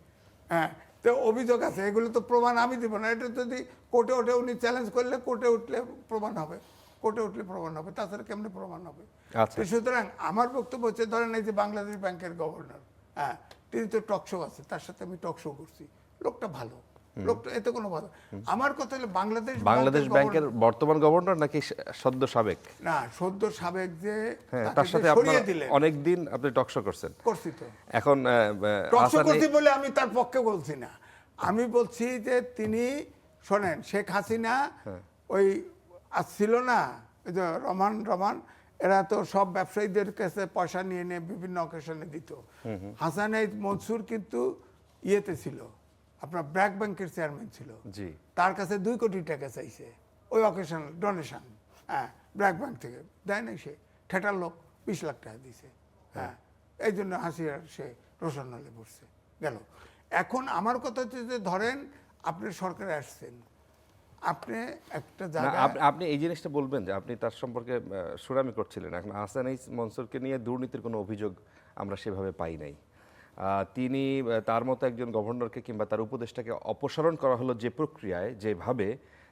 হ্যাঁ, তো অভিযোগ আছে, এগুলো তো প্রমাণ আমি দিব না। এটা যদি কোর্টে ওঠে, উনি চ্যালেঞ্জ করলে কোর্টে উঠলে প্রমাণ হবে, তাছাড়া কেমনে প্রমাণ হবে? সুতরাং আমার বক্তব্য হচ্ছে, ধরেন এই যে বাংলাদেশ ব্যাংকের গভর্নর, হ্যাঁ তিনি তো টকশো আছে, তার সাথে আমি টকশো করছি, লোকটা ভালো, লোকটা এতে কোনো ভালো। আমার কথা হলো বাংলাদেশ ব্যাংকের বর্তমান গভর্নর নাকি সদ্য সাবেক? না, সদ্য সাবেক, যে তার সাথে অনেকদিন আপনি টকশো করছেন। করছি তো, এখন টকশো করছি বলে আমি তার পক্ষে বলছি না, আমি বলছি যে তিনি শোনেন, শেখ হাসিনা ওই আসছিল না, ওই যে রমান এরা তো সব ব্যবসায়ীদের কাছে পয়সা নিয়ে নিয়ে বিভিন্ন অকেশনে দিত। হাসানাইদ মনসুর কিন্তু ইয়েতে ছিল, আপনার ব্র্যাক ব্যাংকের চেয়ারম্যান ছিল, জি, তার কাছে 2 কোটি টাকা চাইছে ওই অকেশনাল ডোনেশন, হ্যাঁ ব্র্যাক ব্যাংক থেকে দেয় নাই, সে ঠেটার লোক 20 লাখ টাকা দিয়েছে। হ্যাঁ, এই জন্য হাসিনার সে রোশনালে পড়ছে। গেল। এখন আমার কথা হচ্ছে যে ধরেন আপনি সরকারে আসছেন, আপনি একটা না, জায়গায় আপনি এই জিনিসটা বলবেন যে আপনি তার সম্পর্কে সুরামি করছিলেন। এখন আহসান এইচ মনসুরকে নিয়ে দুর্নীতির কোনো অভিযোগ আমরা সেভাবে পাই নাই। তিনি তার মতো একজন গভর্নরকে কিংবা তার উপদেষ্টাকে অপসারণ করা হলো যে প্রক্রিয়ায়, যেভাবে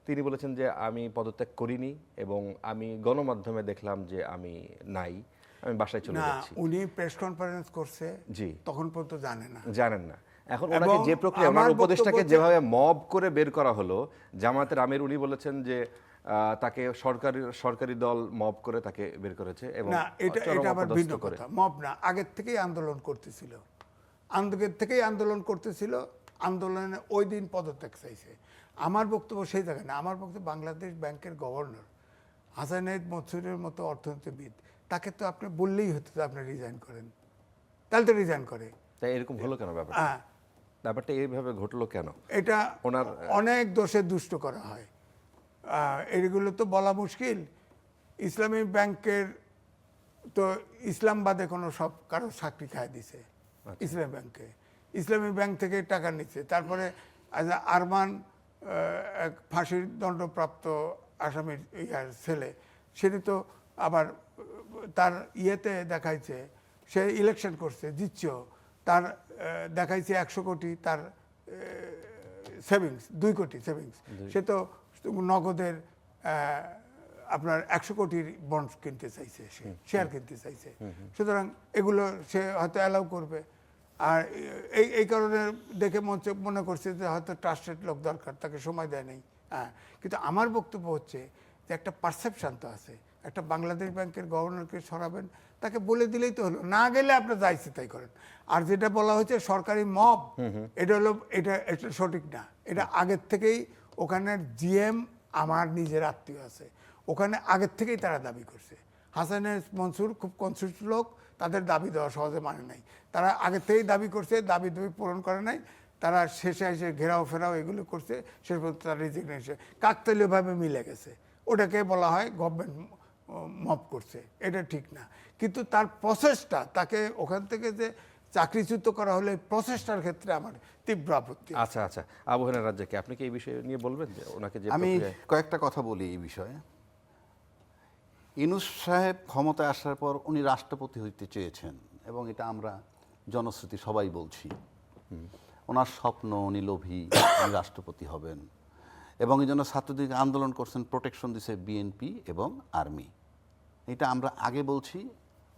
তিনি বলেছেন যে আমি পদত্যাগ করিনি এবং আমি গণমাধ্যমে দেখলাম যে আমি নাই, আমি বাসায় চলে না, যাচ্ছি। উনি প্রেস কনফারেন্স করছে, জি। তখন পর্যন্ত জানে না। জানেন না। এখন এবং ওনাকে যে প্রক্রিয়া, আমার ওনার উপদেষ্টাকে বক্তব্য হচ্ছে- যেভাবে মব করে বের করা হলো, জামায়াতের আমির উনি বলেছেন যে তাকে সরকারি দল মব করে তাকে বের করেছে এবং না, এটা চরম আবার অপদস্থ ভিন্ন করে। কথা। মব না, আগের থেকেই আন্দোলন করতেছিল, আগের থেকেই আন্দোলন করতেছিল, আন্দোলনে ওই দিন পদত্যাগ চাইছে। আমার বক্তব্য সেই জায়গায় না, আমার বক্তব্য বাংলাদেশ ব্যাংকের গভর্নর হাসান এইচ মনসুরের মতো অর্থনীতিবিদ, তাকে তো আপনি বললেই হতো যে আপনি রিজাইন করেন, তাহলে তো রিজাইন করে। তাই এরকম হলো কেন ব্যাপারটা? হ্যাঁ, ব্যাপারটা এইভাবে ঘটলো কেন? এটা ওনার- অনেক দোষে দুষ্ট করা হয়, এগুলো তো বলা মুশকিল। ইসলামী ব্যাংকের তো ইসলামবাদে কোনো সব কারো চাকরি খায় দিছে ইসলামী ব্যাংকে, ইসলামী ব্যাংক থেকে টাকা নিচ্ছে। তারপরে আরমান এক ফাঁসির দণ্ডপ্রাপ্ত আসামির ইয়ার ছেলে, সেটি তো আবার তার ইয়েতে দেখাইছে সে ইলেকশন করছে, জিতছেও, তার দেখাইছে 100 কোটি তার সেভিংস, 2 কোটি সেভিংস, সে তো নগদের আপনার 100 কোটির বন্ড কিনতে চাইছে, সে শেয়ার কিনতে চাইছে। সুতরাং এগুলো সে হয়তো অ্যালাউ করবে। আর এই কারণে দেখে মনে করছে যে হয়তো ট্রাস্টেড লোক দরকার, তাকে সময় দেয় নাই। হ্যাঁ, কিন্তু আমার বক্তব্য হচ্ছে যে একটা পারসেপশন তো আছে, একটা বাংলাদেশ ব্যাংকের গভর্নরকে সরাবেন, তাকে বলে দিলেই তো হলো, না গেলে আপনি যা ইচ্ছে তাই করেন। আর যেটা বলা হয়েছে সরকারি মব, এটা হলো এটা সঠিক না। এটা আগের থেকেই ওখানের জিএম আমার নিজের আত্মীয় আছে, ওখানে আগের থেকেই তারা দাবি করছে। হাসান এইচ মনসুর খুব কনসিস্ট লোক, তাদের দাবি দেওয়া সহজে মানে নাই, তারা আগের থেকেই দাবি করছে, দাবি পূরণ করে নাই, তারা শেষে এসে ঘেরাও ফেরাও এগুলো করছে, শেষ পর্যন্ত তার রিজিগনেশন কাকতালীয়ভাবে মিলে গেছে। ওটাকে বলা হয় গভর্নমেন্ট মব করছে, এটা ঠিক না। কিন্তু তার প্রসেসটা, তাকে ওখান থেকে যে চাকরিচ্যুত করা হলে প্রসেসটার ক্ষেত্রে আমার তীব্র আপত্তি। আচ্ছা আচ্ছা, আবু হেনা রাজ্জাককে আপনি কি এই বিষয়ে নিয়ে বলবেন যে ওনাকে যে আমি প্রক্রিয়ায়- কয়েকটা কথা বলি এই বিষয়ে। ইউনূস সাহেব ক্ষমতায় আসার পর উনি রাষ্ট্রপতি হইতে চেয়েছেন এবং এটা আমরা জনশ্রুতি সবাই বলছি। ওনার স্বপ্ন, উনি লোভী, উনি রাষ্ট্রপতি হবেন এবং এই জন্য ছাত্রদের আন্দোলন করছেন, প্রোটেকশন দিছে বিএনপি এবং আর্মি। এটা আমরা আগে বলছি,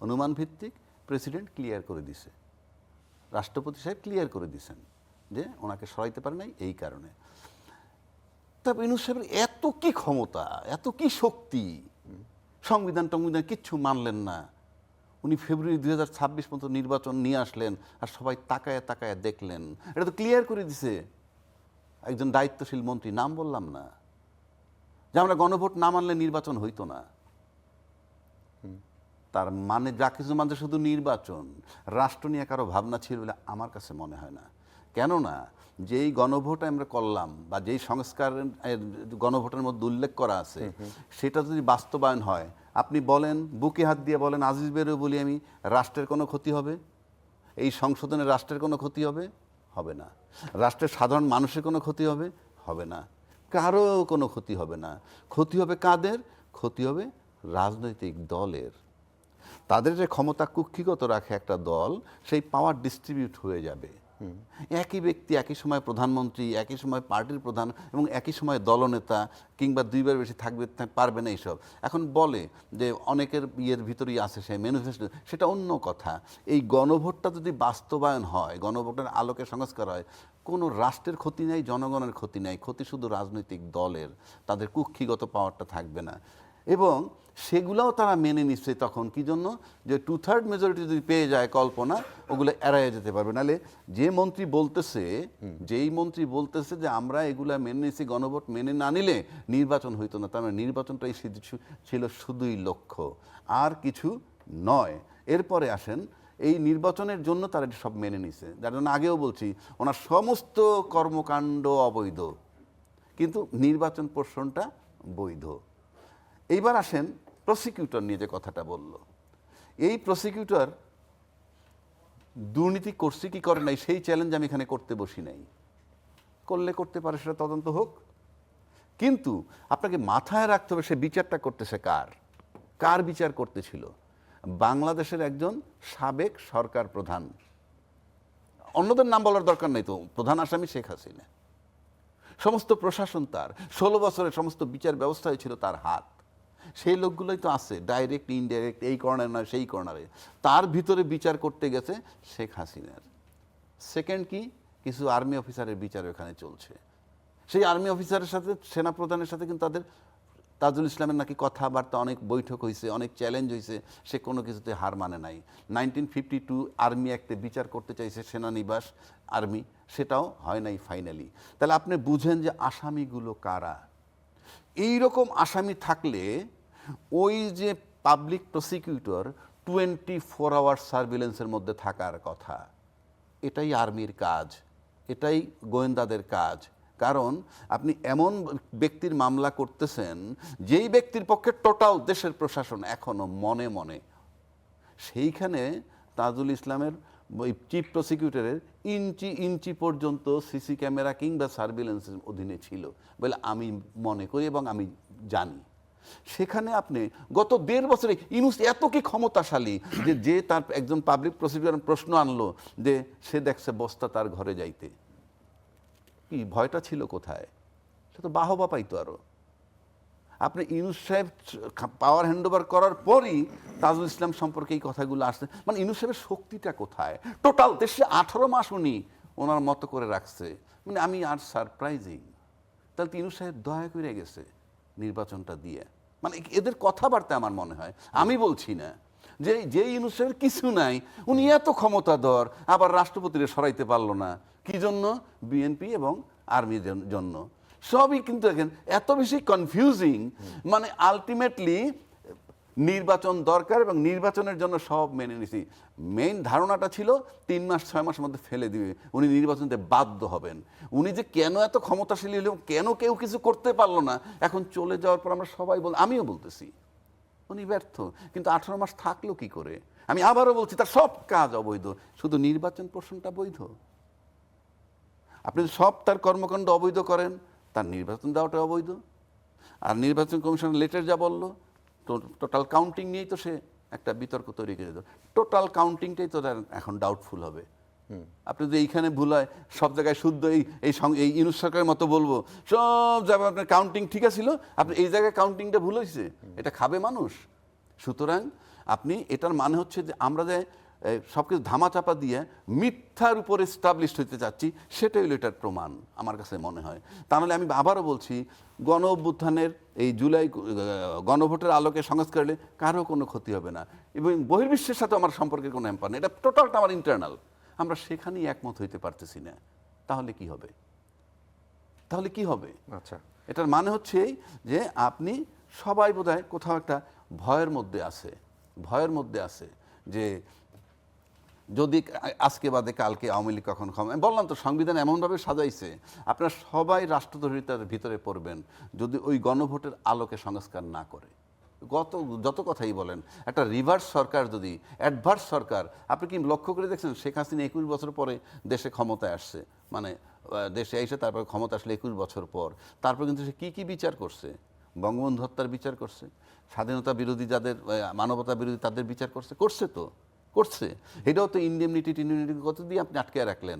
অনুমান ভিত্তিক, প্রেসিডেন্ট ক্লিয়ার করে দিছে, রাষ্ট্রপতি সাহেব ক্লিয়ার করে দিছেন যে ওনাকে সরাইতে পারে নাই এই কারণে। তবে ইউনূস সাহেবের এত কি ক্ষমতা, এত কি শক্তি, সংবিধান টংবিধান কিচ্ছু মানলেন না। উনি ফেব্রুয়ারি 2026 পর্যন্ত নির্বাচন নিয়ে আসলেন আর সবাই তাকায় তাকায় দেখলেন। এটা তো ক্লিয়ার করে দিছে একজন দায়িত্বশীল মন্ত্রী, নাম বললাম না, যে আমরা গণভোট না মানলে নির্বাচন হইতো না। তার মানে যা কিছু মানছে শুধু নির্বাচন, রাষ্ট্র নিয়ে কারো ভাবনা ছিল বলে আমার কাছে মনে হয় না। কেননা যেই গণভোট আমরা করলাম বা যেই সংস্কার গণভোটের মধ্যে উল্লেখ করা আছে, সেটা যদি বাস্তবায়ন হয়, আপনি বলেন, বুকে হাত দিয়ে বলেন, আজিজ বেরো বলি আমি, রাষ্ট্রের কোনো ক্ষতি হবে? এই সংশোধনে রাষ্ট্রের কোনো ক্ষতি হবে? হবে না। রাষ্ট্রের সাধারণ মানুষের কোনো ক্ষতি হবে? হবে না। কারো কোনো ক্ষতি হবে না। ক্ষতি হবে কাদের? ক্ষতি হবে রাজনৈতিক দলের। তাদের যে ক্ষমতা কুক্ষিগত রাখে একটা দল, সেই পাওয়ার ডিস্ট্রিবিউট হয়ে যাবে। একই ব্যক্তি একই সময় প্রধানমন্ত্রী, একই সময় পার্টির প্রধান এবং একই সময় দলনেতা, কিংবা দুইবার বেশি পারবে না এইসব। এখন বলে যে অনেকের ইয়ের ভিতরেই আছে সে ম্যানিফেস্টো, সেটা অন্য কথা। এই গণভোটটা যদি বাস্তবায়ন হয়, গণভোটের আলোকে সংস্কার হয়, কোনো রাষ্ট্রের ক্ষতি নেই, জনগণের ক্ষতি নেই, ক্ষতি শুধু রাজনৈতিক দলের, তাদের কুক্ষিগত পাওয়ারটা থাকবে না। এবং সেগুলোও তারা মেনে নিচ্ছে তখন, কি জন্য? যে 2/3 মেজরিটি যদি পেয়ে যায় কল্পনা, ওগুলো এড়াইয়ে যেতে পারবে। নাহলে যে মন্ত্রী বলতেছে, যেই মন্ত্রী বলতেছে যে আমরা এগুলা মেনে নিচ্ছি, গণভোট মেনে না নিলে নির্বাচন হইতো না, তার মানে নির্বাচনটাই ছিল শুধুই লক্ষ্য, আর কিছু নয়। এরপরে আসেন, এই নির্বাচনের জন্য তারা এটা সব মেনে নিছে, যার জন্য আগেও বলছি ওনার সমস্ত কর্মকাণ্ড অবৈধ, কিন্তু নির্বাচন পোর্শনটা বৈধ। এইবার আসেন প্রসিকিউটর নিয়ে যে কথাটা বলল, এই প্রসিকিউটর দুর্নীতি করছে কি করে নাই সেই চ্যালেঞ্জ আমি এখানে করতে বসি নাই। করলে করতে পারে, সেটা তদন্ত হোক। কিন্তু আপনাকে মাথায় রাখতে হবে সে বিচারটা করতেছে কার, কার বিচার করতেছিল? বাংলাদেশের একজন সাবেক সরকার প্রধান, অন্যদের নাম বলার দরকার নেই তো, প্রধান আসামি শেখ হাসিনা। সমস্ত প্রশাসন তার, 16 বছরের সমস্ত বিচার ব্যবস্থায় ছিল তার হাত। সেই লোকগুলোই তো আছে ডাইরেক্ট ইনডাইরেক্ট, এই কর্নারে নয় সেই কর্নারে, তার ভিতরে বিচার করতে গেছে শেখ হাসিনার। সেকেন্ড কি, কিছু আর্মি অফিসারের বিচার ওখানে চলছে। সেই আর্মি অফিসারের সাথে সেনা প্রধানের সাথে কিন্তু তাজুল ইসলামের নাকি কথাবার্তা, অনেক বৈঠক হয়েছে, অনেক চ্যালেঞ্জ হয়েছে, সে কোনো কিছুতে হার মানে নাই। 1952 আর্মি অ্যাক্টে বিচার করতে চাইছে সেনানিবাস আর্মি, সেটাও হয় নাই ফাইনালি। তাহলে আপনি বুঝেন যে আসামিগুলো কারা। এই রকম আসামি থাকলে ওই যে পাবলিক প্রসিকিউটর 24 আওয়ার সার্ভিলেন্সের মধ্যে থাকার কথা। এটাই আর্মির কাজ, এটাই গোয়েন্দাদের কাজ। কারণ আপনি এমন ব্যক্তির মামলা করতেছেন যেই ব্যক্তির পক্ষে টোটাল দেশের প্রশাসন এখনো মনে মনে। সেইখানে তাজুল ইসলামের ওই চিফ প্রসিকিউটরের ইঞ্চি ইঞ্চি পর্যন্ত সিসি ক্যামেরা কিংবা সার্ভিলেন্সের অধীনে ছিল বলে আমি মনে করি এবং আমি জানি। সেখানে আপনি গত 1.5 বছরে ইউনূস এত কি ক্ষমতাশালী যে তার একজন পাবলিক প্রসিকিউটর প্রশ্ন আনলো যে সে দেখছে বস্তা তার ঘরে যাইতে, কি ভয়টা ছিল কোথায়? সে তো বাহবা পাইতো আরো। আপনি ইউনূস সাহেব পাওয়ার হ্যান্ডওভার করার পরই তাজুল ইসলাম সম্পর্কে এই কথাগুলো আসছে। মানে ইউনূস সাহেবের শক্তিটা কোথায়? টোটাল দেশে 18 মাস উনি ওনার মতো করে রাখছে। মানে আমি আর সারপ্রাইজিং। তাহলে তো ইউনূস সাহেব দয়া করে গেছে নির্বাচনটা দিয়ে। মানে এদের কথাবার্তা আমার মনে হয়, আমি বলছি না যে ইউনূস সাহেবের কিছু নাই, উনি এত ক্ষমতাধর, আবার রাষ্ট্রপতিরে সরাইতে পারলো না। কি জন্য? বিএনপি এবং আর্মির জন্য। সবই কিন্তু দেখেন এত বেশি কনফিউজিং। মানে আলটিমেটলি নির্বাচন দরকার এবং নির্বাচনের জন্য সব মেনে নিছি। মেইন ধারণাটা ছিল 3 মাস 6 মাসের মধ্যে ফেলে দিবে, উনি নির্বাচনতে বাধ্য হবেন। উনি যে কেন এত ক্ষমতাশালী হলেও কেন কেউ কিছু করতে পারলো না, এখন চলে যাওয়ার পর আমরা সবাই আমিও বলতেছি উনি ব্যর্থ। কিন্তু 18 মাস থাকলো কি করে? আমি আবারও বলছি তার সব কাজ অবৈধ, শুধু নির্বাচন প্রশ্নটা বৈধ। আপনি সব তার কর্মকাণ্ড অবৈধ করেন, তার নির্বাচন দেওয়াটা অবৈধ। আর নির্বাচন কমিশন লেটার যা বললো, টোটাল কাউন্টিং নিয়েই তো সে একটা বিতর্ক তৈরি করে দিল। টোটাল কাউন্টিংটাই তো এখন ডাউটফুল হবে। আপনি যদি এইখানে ভুল হয়, সব জায়গায় শুদ্ধ এই ইউনূস সরকারের মতো বলবো সব জায়গায় আপনার কাউন্টিং ঠিক আছিল, আপনি এই জায়গায় কাউন্টিংটা ভুল হয়েছে, এটা খাবে মানুষ? সুতরাং আপনি এটার মানে হচ্ছে যে আমরা যে সব কিছু ধামাচাপা দিয়ে মিথ্যার উপর এস্টাবলিশড হইতে চাচ্ছি, সেটাই হলো এটার প্রমাণ আমার কাছে মনে হয়। তাহলে আমি আবারও বলছি, গণ অভ্যুত্থানের এই জুলাই গণভোটের আলোকে সংস্কার হলে কারো কোনো ক্ষতি হবে না এবং বহির্বিশ্বের সাথে আমার সম্পর্কের কোনো হ্যাম্পার নেই। এটা টোটালটা আমার ইন্টারনাল। আমরা সেখানেই একমত হইতে পারতেছি না, তাহলে কি হবে? তাহলে কি হবে? আচ্ছা, এটার মানে হচ্ছে যে আপনি সবাই বোধহয় কোথাও একটা ভয়ের মধ্যে আছে যে যদি আজকে বাদে কালকে আওয়ামী লীগ কখন ক্ষমতা। আমি বললাম তো সংবিধান এমনভাবে সাজাইছে আপনারা সবাই রাষ্ট্রদ্রোহিতার ভিতরে পড়বেন যদি ওই গণভোটের আলোকে সংস্কার না করে। যত কথাই বলেন, একটা রিভার্স সরকার, যদি অ্যাডভার্স সরকার, আপনি কি লক্ষ্য করে দেখছেন শেখ হাসিনা 21 বছর পরে দেশে ক্ষমতায় আসছে, মানে দেশে এসে তারপর ক্ষমতা আসলে 21 বছর পর, তারপর কিন্তু সে কী বিচার করছে? বঙ্গবন্ধু হত্যার বিচার করছে, স্বাধীনতা বিরোধী যাদের, মানবতা বিরোধী তাদের বিচার করছে। এটাও তো ইন্ডেমনিটি কত দিয়ে আপনি আটকে রাখলেন।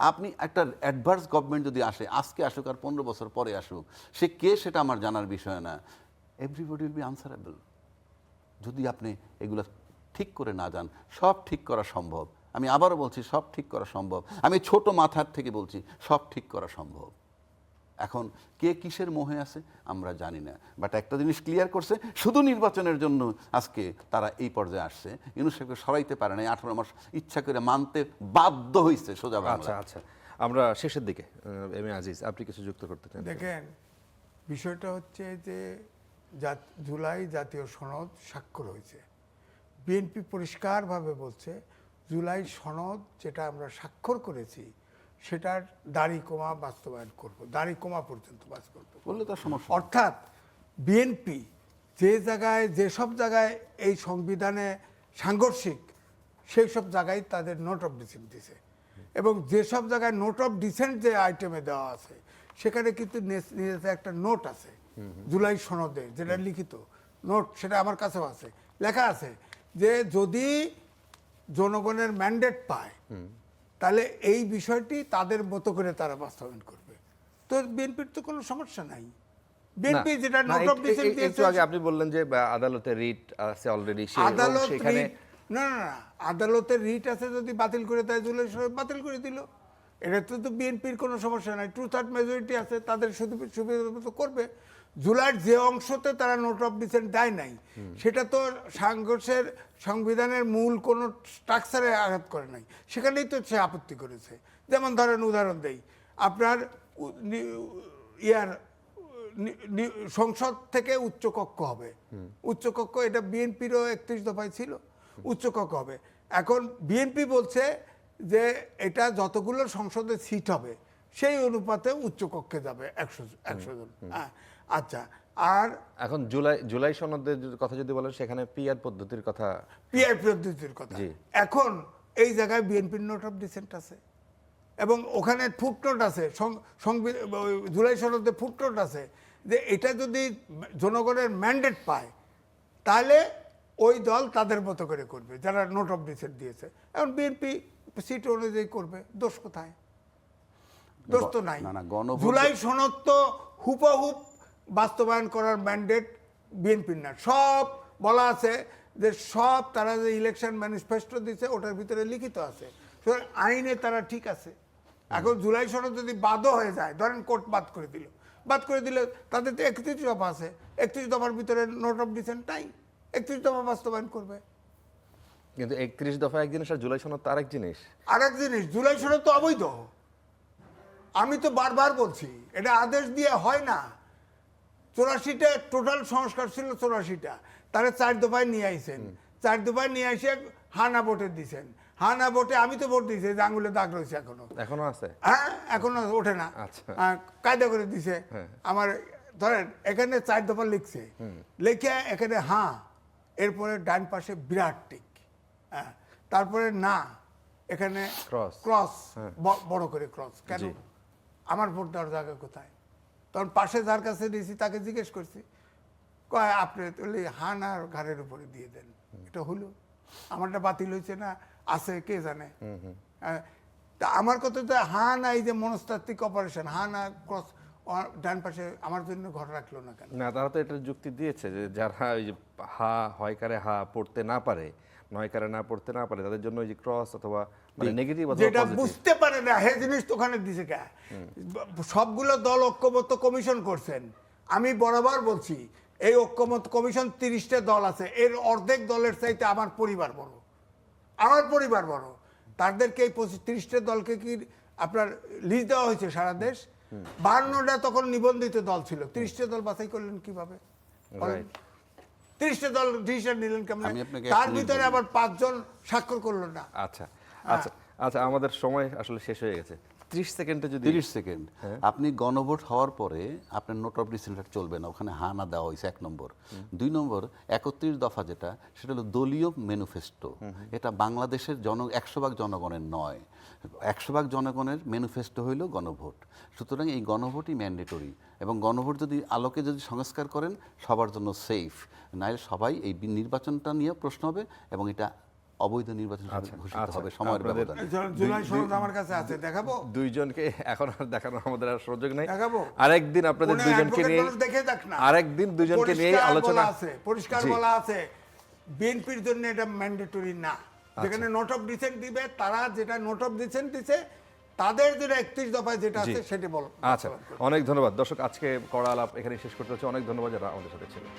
আপনি একটা অ্যাডভার্স গভর্নমেন্ট যদি আসে, আজকে আসুক আর 15 বছর পরে আসুক, সে কে সেটা আমার জানার বিষয় না। Everybody will be answerable. যদি আপনি এগুলো ঠিক করে না যান, সব ঠিক করা সম্ভব। আমি আবারও বলছি, সব ঠিক করা সম্ভব। আমি ছোট মাথার থেকে বলছি, সব ঠিক করা সম্ভব। এখন কে কিসের মোহে আছে আমরা জানি না, বাট একটা জিনিস ক্লিয়ার করছে, শুধু নির্বাচনের জন্য আজকে তারা এই পর্যায়ে আসছে। ইউনূস সাহেবকে সরাইতে পারে না, 18 মাস ইচ্ছা করে মানতে বাধ্য হয়েছে সোজা বাংলা। আচ্ছা, আমরা শেষের দিকে, এম এ আজিজ আপনি কিছু যুক্ত করতে চান? দেখেন, বিষয়টা হচ্ছে যে জুলাই জাতীয় সনদ স্বাক্ষর হয়েছে। বিএনপি পরিষ্কারভাবে বলছে জুলাই সনদ যেটা আমরা স্বাক্ষর করেছি সেটার দাড়ি কমা বাস্তবায়ন করব, দাড়ি কমা পর্যন্ত বাস্তবায়ন বললে তার সমস্যা। অর্থাৎ বিএনপি যেসব জায়গায় এই সংবিধানে সাংঘর্ষিক সেই সব জায়গায় তাদের নোট অফ ডিসেন্ট দিছে, এবং যেসব জায়গায় নোট অফ ডিসেন্ট যে আইটেমে দেওয়া আছে সেখানে কিন্তু নিজেতে একটা নোট আছে জুলাই সনদে, যেটা লিখিত নোট, সেটা আমার কাছেও আছে, লেখা আছে যে যদি জনগণের ম্যান্ডেট পায় তাহলে এই বিষয়টি তাদের মতো করে তারা বাস্তবায়ন করবে। তো বিএনপির তো কোনো সমস্যা নাই। বিএনপি যেটা নোট অফ ডিসেন্ট একটু দিয়েছে, আগে আপনি বললেন যে আদালতে রিট আছে অলরেডি, আদালত সেখানে না না না, আদালতের রিট আছে, যদি বাতিল করে দেয় জুলাই সনদ বাতিল করে দিল, এটা তো বিএনপির কোনো সমস্যা নাই। 2/3 মেজরিটি আছে, তাদের সুবিধা মতো করবে। জুলাইয়ের যে অংশতে তারা নোট অফ ডিসেন্ট দেয় নাই সেটা তো সংঘর্ষের সংবিধানের মূল কোনো স্ট্রাকচারে আঘাত করে নাই, সেখানেই তো সে আপত্তি করেছে। যেমন ধরেন উদাহরণ দেই, আপনার সংসদ থেকে উচ্চকক্ষ হবে, উচ্চকক্ষ এটা বিএনপিরও 31 দফায় ছিল, উচ্চকক্ষ হবে। এখন বিএনপি বলছে যে এটা যতগুলো সংসদে সিট হবে সেই অনুপাতে উচ্চকক্ষে যাবে 100 জন। হ্যাঁ, আচ্ছা। আর এখন জুলাই সনদের কথা যদি বলেন, সেখানে পিআর পদ্ধতির কথা, পিআই পদ্ধতির কথা, এখন এই জায়গায় বিএনপির নোট অফ ডিসেন্ট আছে এবং ওখানে ফুটনোট আছে, জুলাই সনদে ফুটনোট আছে যে এটা যদি জনগণের ম্যান্ডেট পায় তাহলে ওই দল তাদের মতো করে করবে যারা নোট অফ ডিসেন্ট দিয়েছে। এখন বিএনপি সিট অনুযায়ী করবে, দোষ কোথায়? দোষ তো নাই। জুলাই সনদ তো হুবহুব বাস্তবায়ন করার ম্যান্ডেট বিএনপির না, সব বলা আছে যে সব তারা যে ইলেকশন ম্যানিফেস্টো দিচ্ছে ওটার ভিতরে লিখিত আছে, আইনে তারা ঠিক আছে। এখন জুলাই সনদ যদি বাদও হয়ে যায়, ধরেন কোর্ট বাদ করে দিলে তাদের তো 31 দফা আছে, 31 দফার ভিতরে নোট অফ ডিসেন্ট নাই, 31 দফা বাস্তবায়ন করবে। কিন্তু 31 দফা এক জিনিস আর জুলাই সনদ তো আরেক জিনিস। আরেক জিনিস, জুলাই সনদ তো অবৈধ। আমি তো বারবার বলছি এটা আদেশ দিয়ে হয় না। 84টা টোটাল সংস্কার ছিল, 84টা তারা 4 দফায় নিয়ে আইছেন, 4 দফায় নিয়ে এসে হানা ভোটে দিছেন। হানা ভোটে আমি তো ভোট দিয়েছি, যে আঙুলে দাগ রয়েছে এখনো আছে। হ্যাঁ, এখনো ওঠে না, কায়দা করে দিছে। আমার ধরেন এখানে 4 দফা লিখছে, লিখে এখানে হ্যাঁ, এরপরে ডান পাশে বিরাট টিক, হ্যাঁ, তারপরে না, এখানে ক্রস, বড় করে ক্রস। কেন? আমার ভোট দেওয়ার জায়গা কোথায়? তখন পাশে যার কাছে দিয়েছি তাকে জিজ্ঞেস করছি, কয় আপনি তাহলে হান আর ঘাড়ের উপরে দিয়ে দেন। এটা হলো, আমারটা বাতিল হয়েছে না আছে কে জানে। তা আমার কথা তো হান এই যে মনস্তাত্ত্বিক অপারেশন, হান আর ক্রস ডান পাশে আমার জন্য ঘর রাখলো না কেন? না, তারা তো এটা যুক্তি দিয়েছে যে যারা ওই যে হা হয়কারে হা পড়তে না পারে, নয়কারে না পড়তে না পারে, তাদের জন্য ওই যে ক্রস অথবা মানে নেগেটিভ অথবা যেটা পজিটিভ বুঝতে পারে না হে জিনিস তো ওখানে দিছে কে? সবগুলো দল ঐক্যমত্য কমিশন করছেন। আমি বরাবর বলছি এই ঐক্যমত্য কমিশন 30টা দল আছে, এর অর্ধেক দলের চাইতে আমার পরিবার বড়, আমার পরিবার বড়। তাদেরকে এই 30টা দলকে কি আপনার লিস্ট দেওয়া হয়েছে সারা দেশ? 52টা তখন নিবন্ধিত দল ছিল, 30টা দল বাছাই করলেন কিভাবে? 30টা দল ডিসিশন নিলেন কেমন? তার ভিতরে আবার 5 জন স্বাক্ষর করলো না। আচ্ছা আচ্ছা আচ্ছা, আমাদের সময় আসলে শেষ হয়ে গেছে। 30 সেকেন্ডে যদি 30 সেকেন্ড, আপনি গণভোট হওয়ার পরে আপনার নোট অফ ডিসেন্ট চলবে না, ওখানে হা না দেওয়া হয়েছে 1 নম্বর। 2 নম্বর 31 দফা যেটা, সেটা হলো দলীয় ম্যানিফেস্টো। এটা বাংলাদেশের 100 ভাগ জনগণের নয়, 100 ভাগ জনগণের ম্যানিফেস্টো হইল গণভোট। সুতরাং এই গণভোটই ম্যান্ডেটরি, এবং গণভোট যদি আলোকে যদি সংস্কার করেন সবার জন্য সেফ, নাহলে সবাই এই নির্বাচনটা নিয়ে প্রশ্ন হবে এবং এটা অবৈধ নির্বাচন ঘোষিত হবে সময়ের ব্যবধানে। জুলাই সনদ আমার কাছে আছে, দেখাবো? দুইজনকে এখন আর দেখানো আমাদের আর সুযোগ নাই, দেখাবো? আরেকদিন আপনাদের দুইজনকে নিয়ে দেখে দেখ না, আরেকদিন দুইজনকে নিয়ে আলোচনা আছে, পরিষ্কার বলা আছে বিএনপির জন্য এটা ম্যান্ডেটরি না। যেখানে নোট অফ ডিসেন্ট দিবে, তারা যেটা নোট অফ ডিসেন্ট দিছে তাদের যেটা 31 দফায় যেটা আছে সেটা বল। আচ্ছা, অনেক ধন্যবাদ দর্শক, আজকে কড়া আলাপ এখানে শেষ করতে হচ্ছে। অনেক ধন্যবাদ যারা আমাদের সাথে ছিলেন।